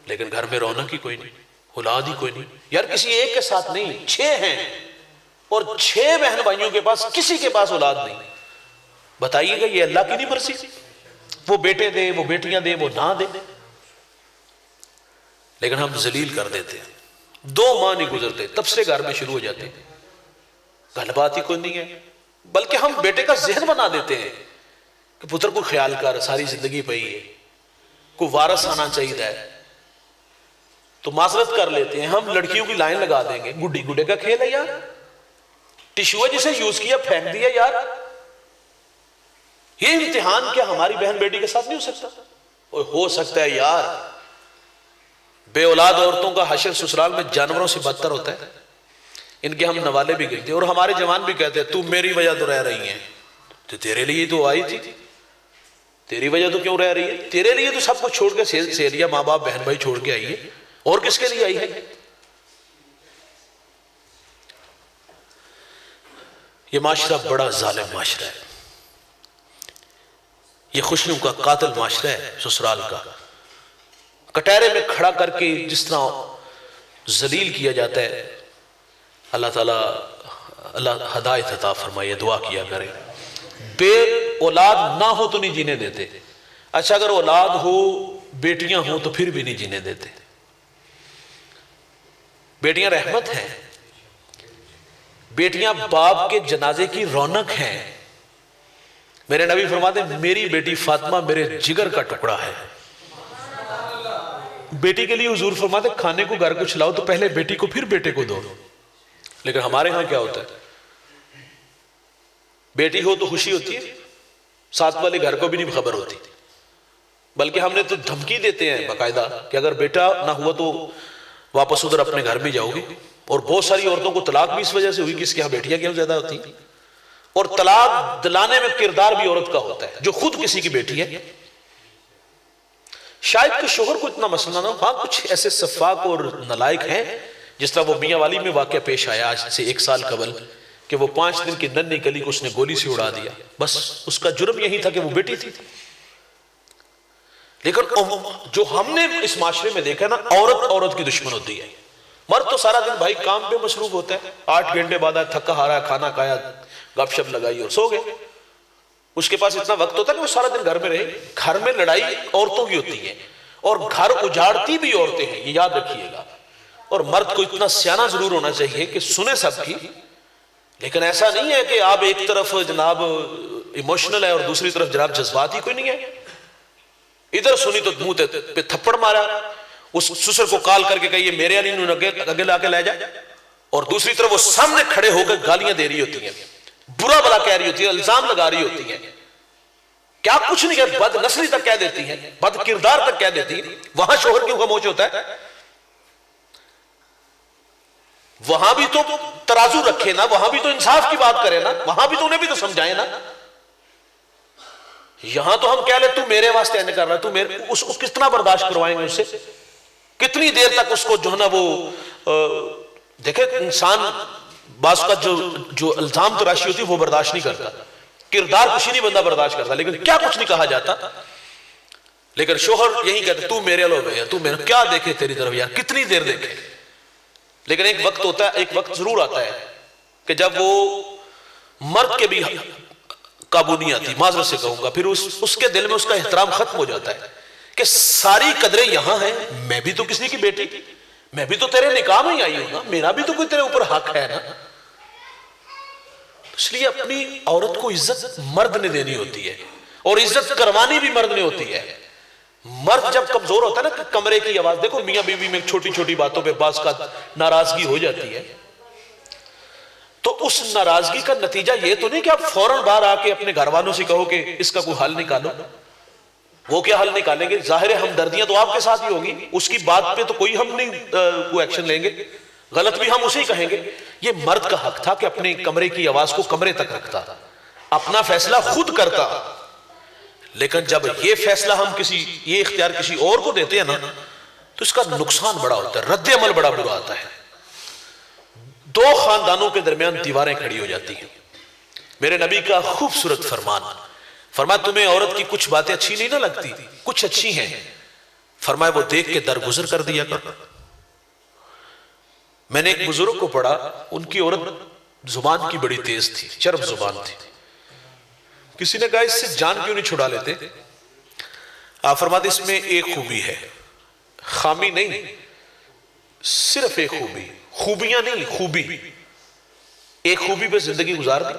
لیکن گھر میں رونق ہی کوئی نہیں، اولاد ہی کوئی نہیں. یار کسی ایک کے ساتھ نہیں، 6 ہیں اور 6 بہن بھائیوں کے پاس کسی کے پاس اولاد نہیں. بتائیے گا یہ اللہ کی نہیں مرضی؟ وہ بیٹے دے، وہ بیٹیاں دے، وہ نہ دے، لیکن ہم ذلیل کر دیتے ہیں. 2 ماہ نہیں گزرتے تب سے گھر میں شروع ہو جاتے ہیں، گل بات ہی کوئی نہیں ہے. بلکہ ہم بیٹے کا ذہن بنا دیتے ہیں کہ پتر کو خیال کر، ساری زندگی پئی ہے، کوئی وارث آنا چاہیے ہے. تو معذرت کر لیتے ہیں، ہم لڑکیوں کی لائن لگا دیں گے. گڈی گڈے کا کھیل ہے یار، ٹشو ہے جسے یوز کیا پھینک دیا یار. یہ امتحان کیا ہماری بہن بیٹی کے ساتھ نہیں ہو سکتا؟ ہو سکتا ہے یار. بے اولاد عورتوں کا حشر سسرال میں جانوروں سے بدتر ہوتا ہے. ان کے ہم نوالے بھی گئے تھے، اور ہمارے جوان بھی کہتے ہیں تو میری وجہ تو رہ رہی ہیں، تو تیرے لیے تو آئی تھی، تیری وجہ تو کیوں رہ رہی ہے؟ تیرے لیے تو سب کچھ چھوڑ کے سہیلیاں ماں باپ بہن بھائی چھوڑ کے آئی ہے، اور کس کے لیے آئی ہے؟ یہ معاشرہ بڑا ظالم معاشرہ ہے، یہ خوشیوں کا قاتل معاشرہ ہے سسرال کا۔ کٹہرے میں کھڑا کر کے جس طرح ذلیل کیا جاتا ہے، اللہ تعالیٰ اللہ ہدایت عطا فرمائے، دعا کیا کرے۔ بے اولاد نہ ہو تو نہیں جینے دیتے، اچھا اگر اولاد ہو بیٹیاں ہوں تو پھر بھی نہیں جینے دیتے۔ بیٹیاں رحمت ہیں، بیٹیاں باپ کے جنازے کی رونق ہیں۔ میرے نبی فرماتے ہیں میری بیٹی فاطمہ میرے جگر کا ٹکڑا ہے۔ بیٹی کے لیے حضور فرماتے ہیں کھانے کو گھر کو چلاؤ تو پہلے بیٹی کو پھر بیٹے کو دو، لیکن ہمارے ہاں کیا ہوتا ہے؟ بیٹی ہو تو خوشی ہوتی ہے، ساتھ والے گھر کو بھی نہیں خبر ہوتی، بلکہ ہم نے تو دھمکی دیتے ہیں باقاعدہ کہ اگر بیٹا نہ ہوا تو واپس ادھر اپنے گھر میں جاؤ گی۔ اور بہت ساری عورتوں کو طلاق بھی اس وجہ سے ہوئی کہ اس کے یہاں بیٹیاں کیوں زیادہ ہوتی ہیں۔ اور طلاق دلانے میں کردار بھی عورت کا ہوتا ہے جو خود کسی کی بیٹی ہے۔ شاید کہ شوہر کو اتنا مسئلہ نہ ہو، ہاں کچھ ایسے سفاک اور نالائق ہیں، جس طرح وہ میاں والی میں واقعہ پیش آیا آج سے 1 سال قبل کہ وہ 5 دن کی ننھی کلی کو اس نے گولی سے اڑا دیا، بس اس کا جرم یہی تھا کہ وہ بیٹی تھی۔ لیکن جو ہم نے اس معاشرے میں دیکھا نا، عورت کی دشمن ہوتی ہے۔ مرد تو سارا دن بھائی کام پہ مصروف ہوتا ہے، 8 گھنٹے بعد تھکا ہارا ہے، کھانا کھایا، گپ شپ لگائی اور سو گئے۔ اس کے پاس اتنا وقت ہوتا ہے کہ وہ سارا دن گھر میں رہے۔ گھر میں لڑائی عورتوں کی ہوتی ہے اور گھر اجاڑتی بھی عورتیں ہیں، یہ یاد رکھیے گا۔ اور مرد کو اتنا سیاںہ ضرور ہونا چاہیے کہ سنے سب کی، لیکن ایسا نہیں ہے کہ آپ ایک طرف جناب ایموشنل ہے اور دوسری طرف جناب جذبات ہی کوئی نہیں ہے۔ ادھر سنی تو منہ پہ تھپڑ مارا، اس سسر کو کال کر کے کہیے میرے علی نو اگے لا کے لے جا، اور دوسری طرف وہ سامنے کھڑے ہو کر گالیاں دے رہی ہوتی ہیں، برا بلا کہہ رہی ہوتی ہے، الزام لگا رہی ہوتی ہیں، کیا کچھ نہیں کہ بد نسلی تک کہہ دیتی ہیں، بد کردار تک کہہ دیتی ہیں۔ وہاں شوہر کیوں خاموش ہوتا ہے؟ وہاں بھی تو ترازو رکھے نا، وہاں بھی تو انصاف کی بات کرے نا، وہاں بھی تو انہیں بھی تو سمجھائے نا۔ یہاں تو ہم کہہ لیں تو میرے واسطے ایسے کر رہا ہے، تو میرے اس کو کتنا برداشت کروائیں گے؟ اس سے کتنی دیر تک اس کو جو ہے نا وہ دیکھیں انسان بعض کا جو الزام تراشی ہوتی ہے وہ برداشت نہیں کرتا، کردار کچھ نہیں بندہ برداشت کرتا، لیکن کیا کچھ نہیں کہا جاتا۔ لیکن شوہر یہی کہتے تو میرے لو ہے، تو میرے کیا دیکھے تیری طرف یار، کتنی دیر دیکھے۔ لیکن ایک وقت ہوتا ہے، ایک وقت ضرور آتا ہے کہ جب وہ مرد کے بھی قابو نہیں آتی، معذرت سے کہوں گا، پھر اس کے دل میں اس کا احترام ختم ہو جاتا ہے کہ ساری قدریں یہاں ہیں، میں بھی تو کسی کی بیٹی، میں بھی تو تیرے نکاح میں ہی آئی ہوں نا، میرا بھی تو کوئی تیرے اوپر حق ہے نا۔ اس لیے اپنی عورت کو عزت مرد نے دینی ہوتی ہے، اور عزت کروانی بھی مرد نے ہوتی ہے۔ مرد جب کمزور ہوتا ہے نا، کمرے کی آواز دیکھو، میاں بیوی میں چھوٹی چھوٹی باتوں پہ بعض کا ناراضگی ہو جاتی ہے، تو اس ناراضگی کا نتیجہ یہ تو نہیں کہ آپ فوراً باہر آ کے اپنے گھر والوں سے کہو کہ اس کا کوئی حل نکالو۔ وہ کیا حل نکالیں گے؟ ظاہر ہمدردیاں تو آپ کے ساتھ ہی ہوگی، اس کی بات پہ تو کوئی ہم نہیں کوئی ایکشن لیں گے، غلط بھی ہم اسے کہیں گے۔ یہ مرد کا حق تھا کہ اپنے کمرے کی آواز کو کمرے تک رکھتا، اپنا فیصلہ خود کرتا۔ لیکن جب یہ فیصلہ ہم یہ اختیار کسی اور کو دیتے ہیں نا، تو اس کا نقصان بڑا ہوتا ہے، رد عمل بڑا برا آتا ہے، 2 خاندانوں کے درمیان دیواریں کھڑی ہو جاتی ہیں۔ میرے نبی کا خوبصورت فرمان، فرمایا تمہیں عورت کی کچھ باتیں اچھی نہیں نہ لگتی، کچھ اچھی ہیں، فرمایا وہ دیکھ کے درگزر کر دیا کر۔ میں نے ایک بزرگ کو پڑھا، ان کی عورت زبان کی بڑی تیز تھی، چرب زبان تھی۔ کسی نے کہا اس سے جان کیوں نہیں چھڑا لیتے؟ آپ فرماتے اس میں ایک خوبی ہے، خامی نہیں، صرف ایک خوبی، خوبیاں نہیں، خوبی، ایک خوبی پہ زندگی گزار دی۔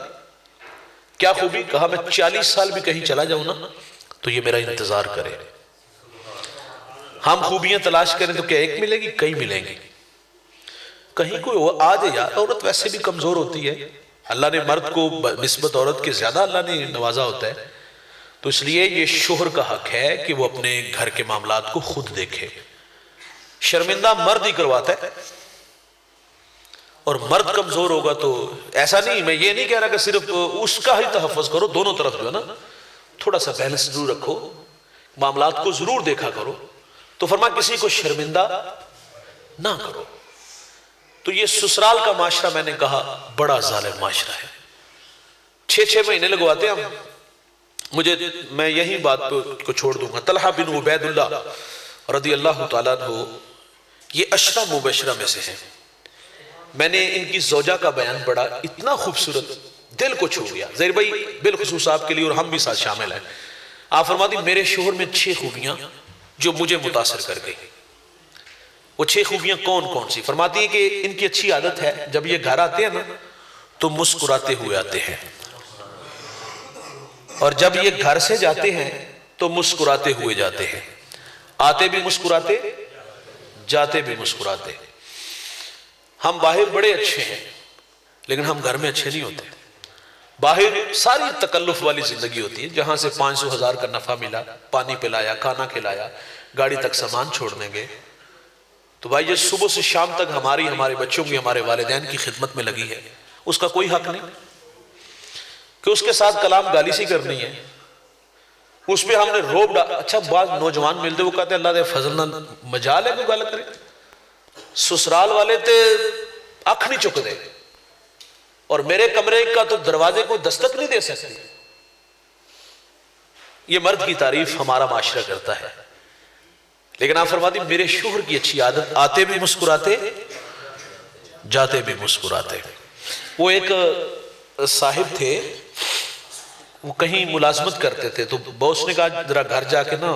کیا خوبی؟ کہا میں 40 سال بھی کہیں چلا جاؤں نا تو یہ میرا انتظار کرے۔ ہم خوبیاں تلاش کریں تو کیا ایک ملے گی؟ کئی ملیں گی۔ کہیں کوئی آ جائے یار، عورت ویسے بھی کمزور ہوتی ہے، اللہ نے مرد کو نسبت عورت کے زیادہ اللہ نے نوازا ہوتا ہے، تو اس لیے یہ شوہر کا حق ہے کہ وہ اپنے گھر کے معاملات کو خود دیکھے۔ شرمندہ مرد ہی کرواتا ہے، اور مرد کمزور ہوگا تو ایسا نہیں، میں یہ نہیں کہہ رہا کہ صرف اس کا ہی تحفظ کرو، دونوں طرف جو ہے نا تھوڑا سا بیلنس ضرور رکھو، معاملات کو ضرور دیکھا کرو. تو فرمایا کسی کو شرمندہ نہ کرو. تو یہ سسرال کا معاشرہ میں نے کہا بڑا ظالم معاشرہ ہے. 6 مہینے لگواتے ہم. میں یہی بات کو چھوڑ دوں گا. طلحہ بن عبید اللہ رضی اللہ تعالیٰ عنہ یہ عشرہ مبشرہ میں سے ہیں. میں نے ان کی زوجہ کا بیان پڑھا، اتنا خوبصورت، دل کو چھو گیا. زہر بھائی بالخصوص آپ کے لیے اور ہم بھی ساتھ شامل ہیں. آپ فرماتی میرے شوہر میں 6 خوبیاں جو مجھے متاثر کر گئی. وہ 6 خوبیاں کون کون سی؟ فرماتی ہے کہ ان کی اچھی عادت ہے جب یہ گھر آتے ہیں نا تو مسکراتے ہوئے آتے ہیں، اور جب یہ گھر سے جاتے ہیں تو مسکراتے ہوئے جاتے ہیں. آتے بھی مسکراتے، جاتے بھی مسکراتے. ہم باہر بڑے اچھے ہیں لیکن ہم گھر میں اچھے نہیں ہوتے. باہر ساری تکلف والی زندگی ہوتی ہے، جہاں سے 500,000 کا نفع ملا، پانی پلایا، کھانا کھلایا، گاڑی تک سامان چھوڑنے گئے. تو بھائی یہ صبح سے شام تک ہمارے بچوں کی، ہمارے والدین کی خدمت میں لگی ہے، اس کا کوئی حق نہیں کہ اس کے ساتھ کلام گالی سی کرنی ہے. اس پہ ہم نے روب اچھا بعض نوجوان ملتے وہ کہتے ہیں اللہ دے فضل نہ مجال ہے کوئی گل کرے. سسرال والے تے اکھ نہیں چک دے اور میرے کمرے کا تو دروازے کو دستک نہیں دے سکتے. یہ مرد کی تعریف ہمارا معاشرہ کرتا ہے. لیکن آپ فرماتی میرے شوہر کی اچھی عادت، آتے بھی مسکراتے، جاتے بھی مسکراتے. وہ ایک صاحب تھے، وہ کہیں ملازمت کرتے تھے، تو باس نے کہا ذرا گھر جا کے نا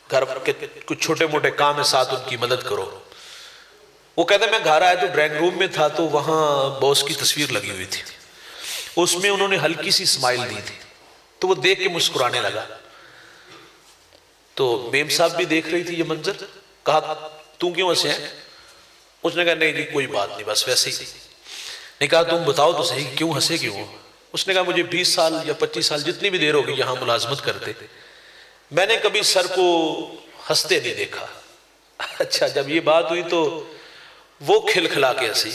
گھر کے کچھ چھوٹے موٹے کام ہے ساتھ ان کی مدد کرو. وہ کہتے ہیں میں گھر آیا تو ڈرائنگ روم میں تھا تو وہاں باس کی تصویر لگی ہوئی تھی، اس میں انہوں نے ہلکی سی اسمائل دی تھی تو وہ دیکھ کے مسکرانے لگا. تو میم صاحب بھی دیکھ رہی تھی یہ منظر. کہا تم کیوں ہنسے ہیں؟ اس نے کہا نہیں جی کوئی بات نہیں بس ویسے ہی. نے کہا تم بتاؤ تو صحیح کیوں ہنسے کیوں؟ اس نے کہا مجھے 20 سال یا 25 سال جتنی بھی دیر ہوگی یہاں ملازمت کرتے میں نے کبھی سر کو ہنستے نہیں دیکھا. اچھا جب یہ بات ہوئی تو وہ کھل کھلا کے ہنسی.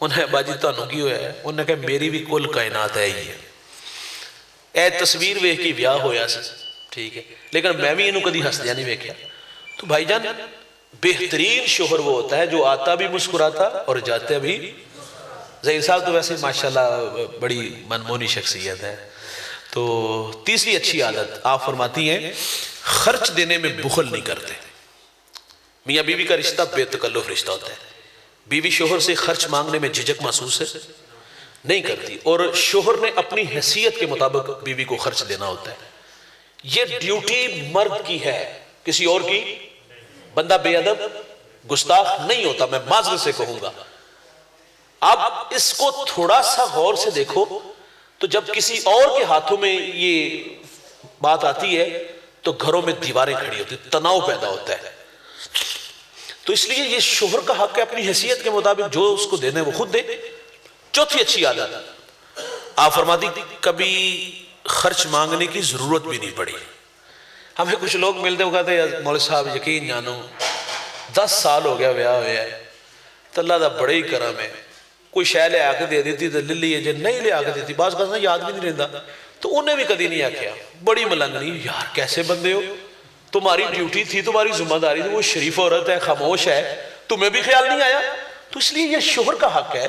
انہیں باجی تانوں کی ہویا ہے؟ انہوں نے کہا میری بھی کل کائنات ہے ہی ہے. اے تصویر ویکھ کے بیاہ ہویا سی ٹھیک ہے لیکن میں بھی انہوں کدی ہنسدیا نہیں ویکھیا. تو بھائی جان بہترین شوہر وہ ہوتا ہے جو آتا بھی مسکراتا اور جاتا بھی. ظہیر صاحب تو ویسے ماشاءاللہ بڑی منمونی شخصیت ہے. تو تیسری اچھی عادت آپ فرماتی ہیں خرچ دینے میں بخل نہیں کرتے. میاں بیوی کا رشتہ بے تکلف رشتہ ہوتا ہے. بیوی شوہر سے خرچ مانگنے میں جھجک محسوس ہے نہیں کرتی، اور شوہر نے اپنی حیثیت کے مطابق بیوی کو خرچ دینا ہوتا ہے. یہ ڈیوٹی مرد کی ہے کسی اور کی. بندہ بے ادب گستاخ نہیں ہوتا، میں معذرت سے کہوں گا. اب اس کو تھوڑا سا غور سے دیکھو تو جب کسی اور کے ہاتھوں میں یہ بات آتی ہے تو گھروں میں دیواریں کھڑی ہوتی، تناؤ پیدا ہوتا ہے. تو اس لیے یہ شوہر کا حق ہے اپنی حیثیت کے مطابق جو اس کو دینے وہ خود دے. چوتھی اچھی عادت آپ فرماتی کبھی خرچ مانگنے کی ضرورت بھی نہیں پڑی. ہمیں کچھ لوگ ملتے وہ کہتے ہیں مولوی صاحب یقین جانو 10 سال ہو گیا بیاہ ہویا ہے تو اللہ دا بڑے ہی کرم ہے، کوئی شے لے آ کے دے دیتی تو لے لیے، جے نہیں لے آ کے دیتی بعض کہتے ہیں یاد بھی نہیں رہتا. تو انہیں بھی کدی نہیں آکھیا بڑی ملنگنی یار کیسے بندے ہو، تمہاری ڈیوٹی تھی، تمہاری ذمہ داری تھی، وہ شریف عورت ہے خاموش ہے، تمہیں بھی خیال نہیں آیا. تو اس لیے یہ شوہر کا حق ہے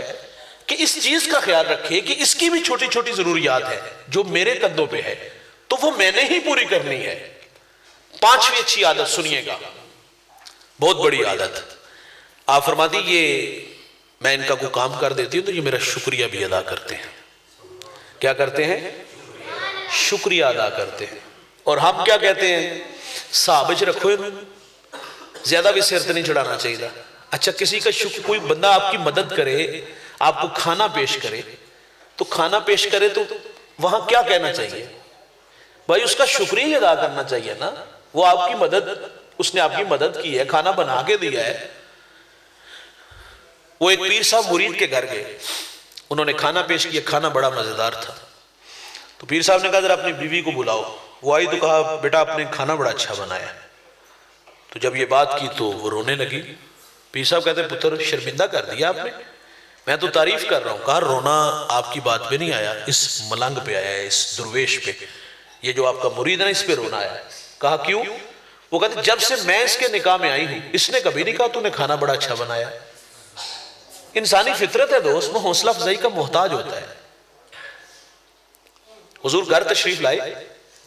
کہ اس چیز کا خیال رکھے کہ اس کی بھی چھوٹی چھوٹی ضروریات ہے جو میرے کندھوں پہ ہے تو وہ میں نے ہی پوری کرنی ہے. 5ویں اچھی عادت سنیے گا، بہت بڑی عادت آپ فرماتی یہ میں ان کا کوئی کام کر دیتی ہوں تو یہ میرا شکریہ بھی ادا کرتے ہیں. کیا کرتے ہیں؟ شکریہ ادا کرتے ہیں. اور ہم کیا کہتے ہیں صحابج رکھو زیادہ بھی سرت نہیں چڑھانا چاہیے. اچھا کسی کا کوئی بندہ آپ کی مدد کرے، آپ کو کھانا پیش کرے تو کھانا پیش کرے تو وہاں کیا کہنا چاہیے؟ بھائی اس کا شکریہ ہی ادا کرنا چاہیے نا. وہ آپ کی مدد، اس نے آپ کی مدد کی ہے، کھانا بنا کے دیا ہے. وہ ایک پیر صاحب مرید کے گھر گئے، انہوں نے کھانا پیش کیا، کھانا بڑا مزیدار تھا. تو پیر صاحب نے کہا ذرا اپنی بیوی کو بلاؤ. وہ آئی تو کہا بیٹا آپ نے کھانا بڑا اچھا بنایا. تو جب یہ بات کی تو وہ رونے لگی. پیر صاحب کہتے ہیں پتر شرمندہ کر دیا آپ نے. میں تو تعریف کر رہا ہوں. کہا رونا آپ کی بات پہ نہیں آیا، اس ملنگ پہ آیا ہے، اس درویش پہ، یہ جو آپ کا مرید ہے اس پہ رونا آیا ہے. کہا کیوں؟ وہ کہتے جب سے میں اس کے نکاح میں آئی ہوں اس نے کبھی نہیں کہا تو نے کھانا بڑا اچھا بنایا. انسانی فطرت ہے دوست، وہ حوصلہ افزائی کا محتاج ہوتا ہے. حضور گھر تشریف لائے،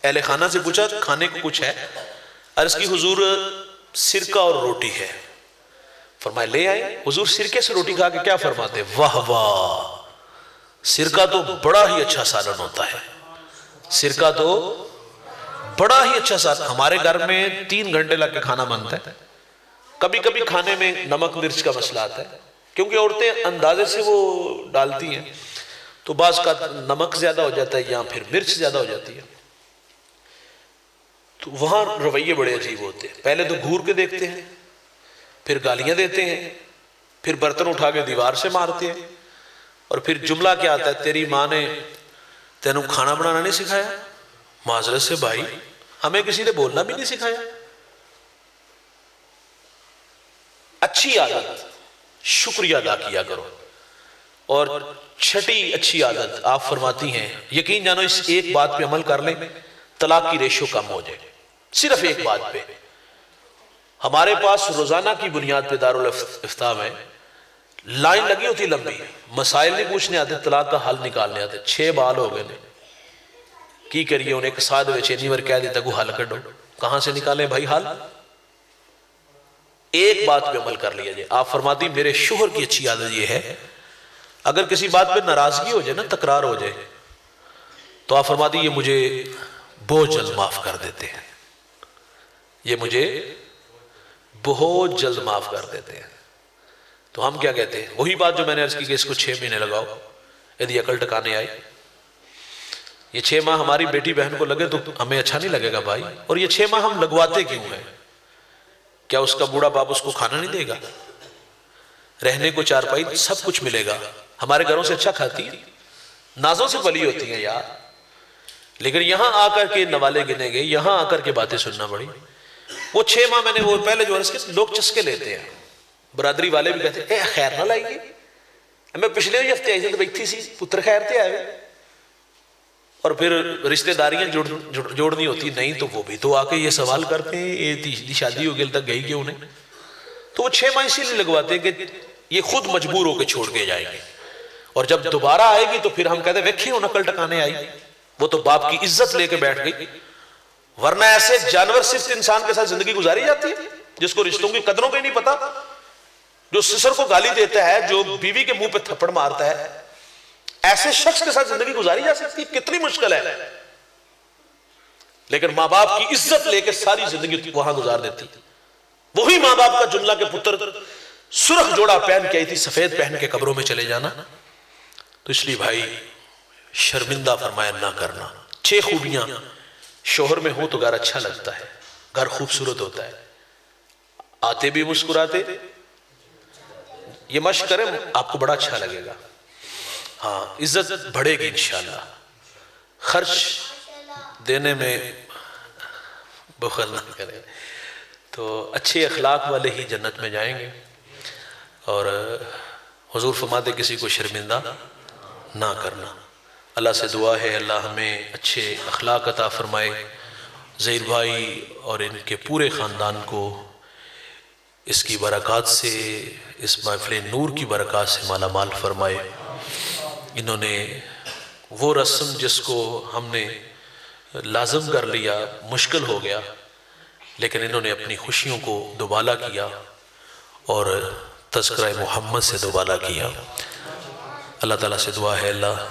اہل خانہ سے پوچھا کھانے کو کچھ ہے؟ عرض کی حضور سرکہ اور روٹی ہے. فرمائے لے آئے. حضور سرکے سے روٹی کھا کے کیا فرماتے؟ واہ واہ، سرکہ تو بڑا ہی اچھا سالن ہوتا ہے، سرکہ تو بڑا ہی اچھا سالن. ہمارے گھر میں 3 گھنٹے لگ کے کھانا بنتا ہے. کبھی کبھی کھانے میں نمک مرچ کا مسئلہ آتا ہے کیونکہ عورتیں اندازے سے وہ ڈالتی ہیں، تو بعض کا نمک زیادہ ہو جاتا ہے یا پھر مرچ زیادہ ہو جاتی ہے. تو وہاں رویے بڑے عجیب ہوتے ہیں. پہلے تو گھور کے دیکھتے ہیں، پھر گالیاں دیتے ہیں، پھر برتن اٹھا کے دیوار سے مارتے ہیں، اور پھر جملہ کیا آتا ہے؟ تیری ماں نے تینوں کھانا بنانا نہیں سکھایا؟ معذرت سے بھائی، ہمیں کسی نے بولنا بھی نہیں سکھایا. اچھی عادت شکریہ ادا کیا کرو. اور چھٹی اچھی عادت آپ فرماتی ہیں یقین جانو اس ایک بات پہ عمل کر لیں طلاق کی ریشو کم ہو جائے. صرف ایک بات پہ. ہمارے پاس روزانہ کی بنیاد پہ دارالافتاء میں لائن لگی ہوتی لمبی، مسائل نہیں پوچھنے آتے، طلاق کا حل نکالنے آتے. 6 بال ہو گئے کی کریے انہیں ایک ساتھ ویچے نہیں ور کہہ دیتا کو حل کر دو. کہاں سے نکالیں بھائی حل؟ ایک بات پہ عمل کر لیا جائے. آپ فرماتی میرے شوہر کی اچھی عادت یہ ہے اگر کسی بات پہ ناراضگی ہو جائے نا، تکرار ہو جائے، تو آپ فرماتی یہ مجھے بہت جلد معاف کر دیتے ہیں، یہ مجھے بہت جلد معاف کر دیتے ہیں. تو ہم کیا کہتے ہیں؟ وہی بات جو میں نے عرض کی کہ اس کو 6 مہینے لگاؤ یدی عقل ٹکانے آئی. یہ 6 ماہ ہماری بیٹی بہن کو لگے تو ہمیں اچھا نہیں لگے گا بھائی. اور یہ 6 ماہ ہم لگواتے کیوں ہیں؟ کیا اس کا بوڑھا باپ اس کو کھانا نہیں دے گا؟ رہنے کو چارپائی سب کچھ ملے گا. ہمارے گھروں سے اچھا کھاتی ہے، نازوں سے پلی ہوتی ہیں یار. لیکن یہاں آ کر کے نوالے گنے گئے، یہاں آ کر کے باتیں سننا پڑی. وہ 6 ماہ میں نے وہ پہلے جو عرض کیا لوگ چسکے لیتے ہیں، برادری والے بھی کہتے ہیں اے خیر نہ لائیے. میں پچھلے ہفتے آئی تھی تو بیٹھی سی پتر خیر تھے آئے، اور پھر رشتہ داریاں جوڑنی ہوتی نہیں تو وہ بھی تو آ کے یہ سوال کرتے ہیں یہ شادی ہو گئی تک گئی کیوں نہیں. تو وہ 6 ماہ اسی لیے لگواتے ہیں کہ یہ خود مجبور ہو کے چھوڑ کے جائیں گے، اور جب دوبارہ آئے گی تو پھر ہم کہتے ہیں ویکھی ہوں نقل ٹکانے آئی. وہ تو باپ کی عزت لے کے بیٹھ گئی. ورنہ ایسے جانور صرف انسان کے ساتھ زندگی گزاری جاتی ہے جس کو رشتوں کی قدروں کے نہیں پتا، جو سسر کو گالی دیتا ہے، جو بیوی کے منہ پہ تھپڑ مارتا ہے، ایسے شخص کے ساتھ زندگی گزاری جا سکتی ہے؟ کتنی مشکل ہے. لیکن ماں باپ کی عزت لے کے ساری زندگی وہاں گزار دیتی. وہی ماں باپ کا جملہ کہ پتر سرخ جوڑا پہن کے آئی تھی سفید پہن کے قبروں میں چلے جانا. تو اس لیے بھائی شرمندہ فرمایا نہ کرنا. 6 خوبیاں شوہر میں ہوں تو گھر اچھا لگتا ہے، گھر خوبصورت ہوتا ہے، آتے بھی مسکراتے. یہ مشق کریں آپ کو بڑا اچھا لگے گا. ہاں عزت بڑھے گی انشاءاللہ. خرچ دینے میں بخل نہ کریں. تو اچھے اخلاق والے ہی جنت میں جائیں گے. اور حضور فرماتے کسی کو شرمندہ نہ کرنا. اللہ سے دعا ہے اللہ ہمیں اچھے اخلاق عطا فرمائے، ظہیر بھائی اور ان کے پورے خاندان کو اس کی برکات سے، اس محفل نور کی برکات سے مالا مال فرمائے. انہوں نے وہ رسم جس کو ہم نے لازم کر لیا مشکل ہو گیا، لیکن انہوں نے اپنی خوشیوں کو دوبالا کیا اور تذکرہ محمد سے دوبالا کیا. اللہ تعالیٰ سے دعا ہے اللہ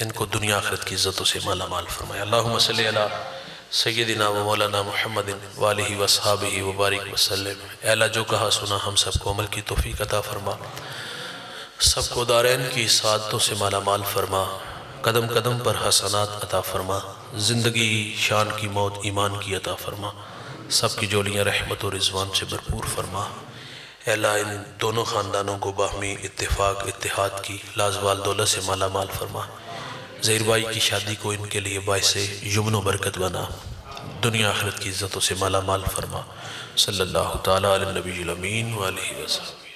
ان کو دنیا آخرت کی عزتوں سے مالا مال فرمائے. اللہم صلی علی سیدنا و مولانا محمد والہ وصحابہ وبارک وسلم. اے اللہ جو کہا سنا ہم سب کو عمل کی توفیق عطا فرما، سب کو دارین کی سعادتوں سے مالا مال فرما، قدم قدم پر حسنات عطا فرما، زندگی شان کی موت ایمان کی عطا فرما، سب کی جولیاں رحمت و رضوان سے بھرپور فرما. اے اللہ ان دونوں خاندانوں کو باہمی اتفاق اتحاد کی لازوال دولت سے مالا مال فرما. ظہیر بھائی کی شادی کو ان کے لیے باعث یمن و برکت بنا، دنیا آخرت کی عزتوں سے مالا مال فرما. صلی اللہ تعالیٰ علی النبی الامین وآلہ وسلم.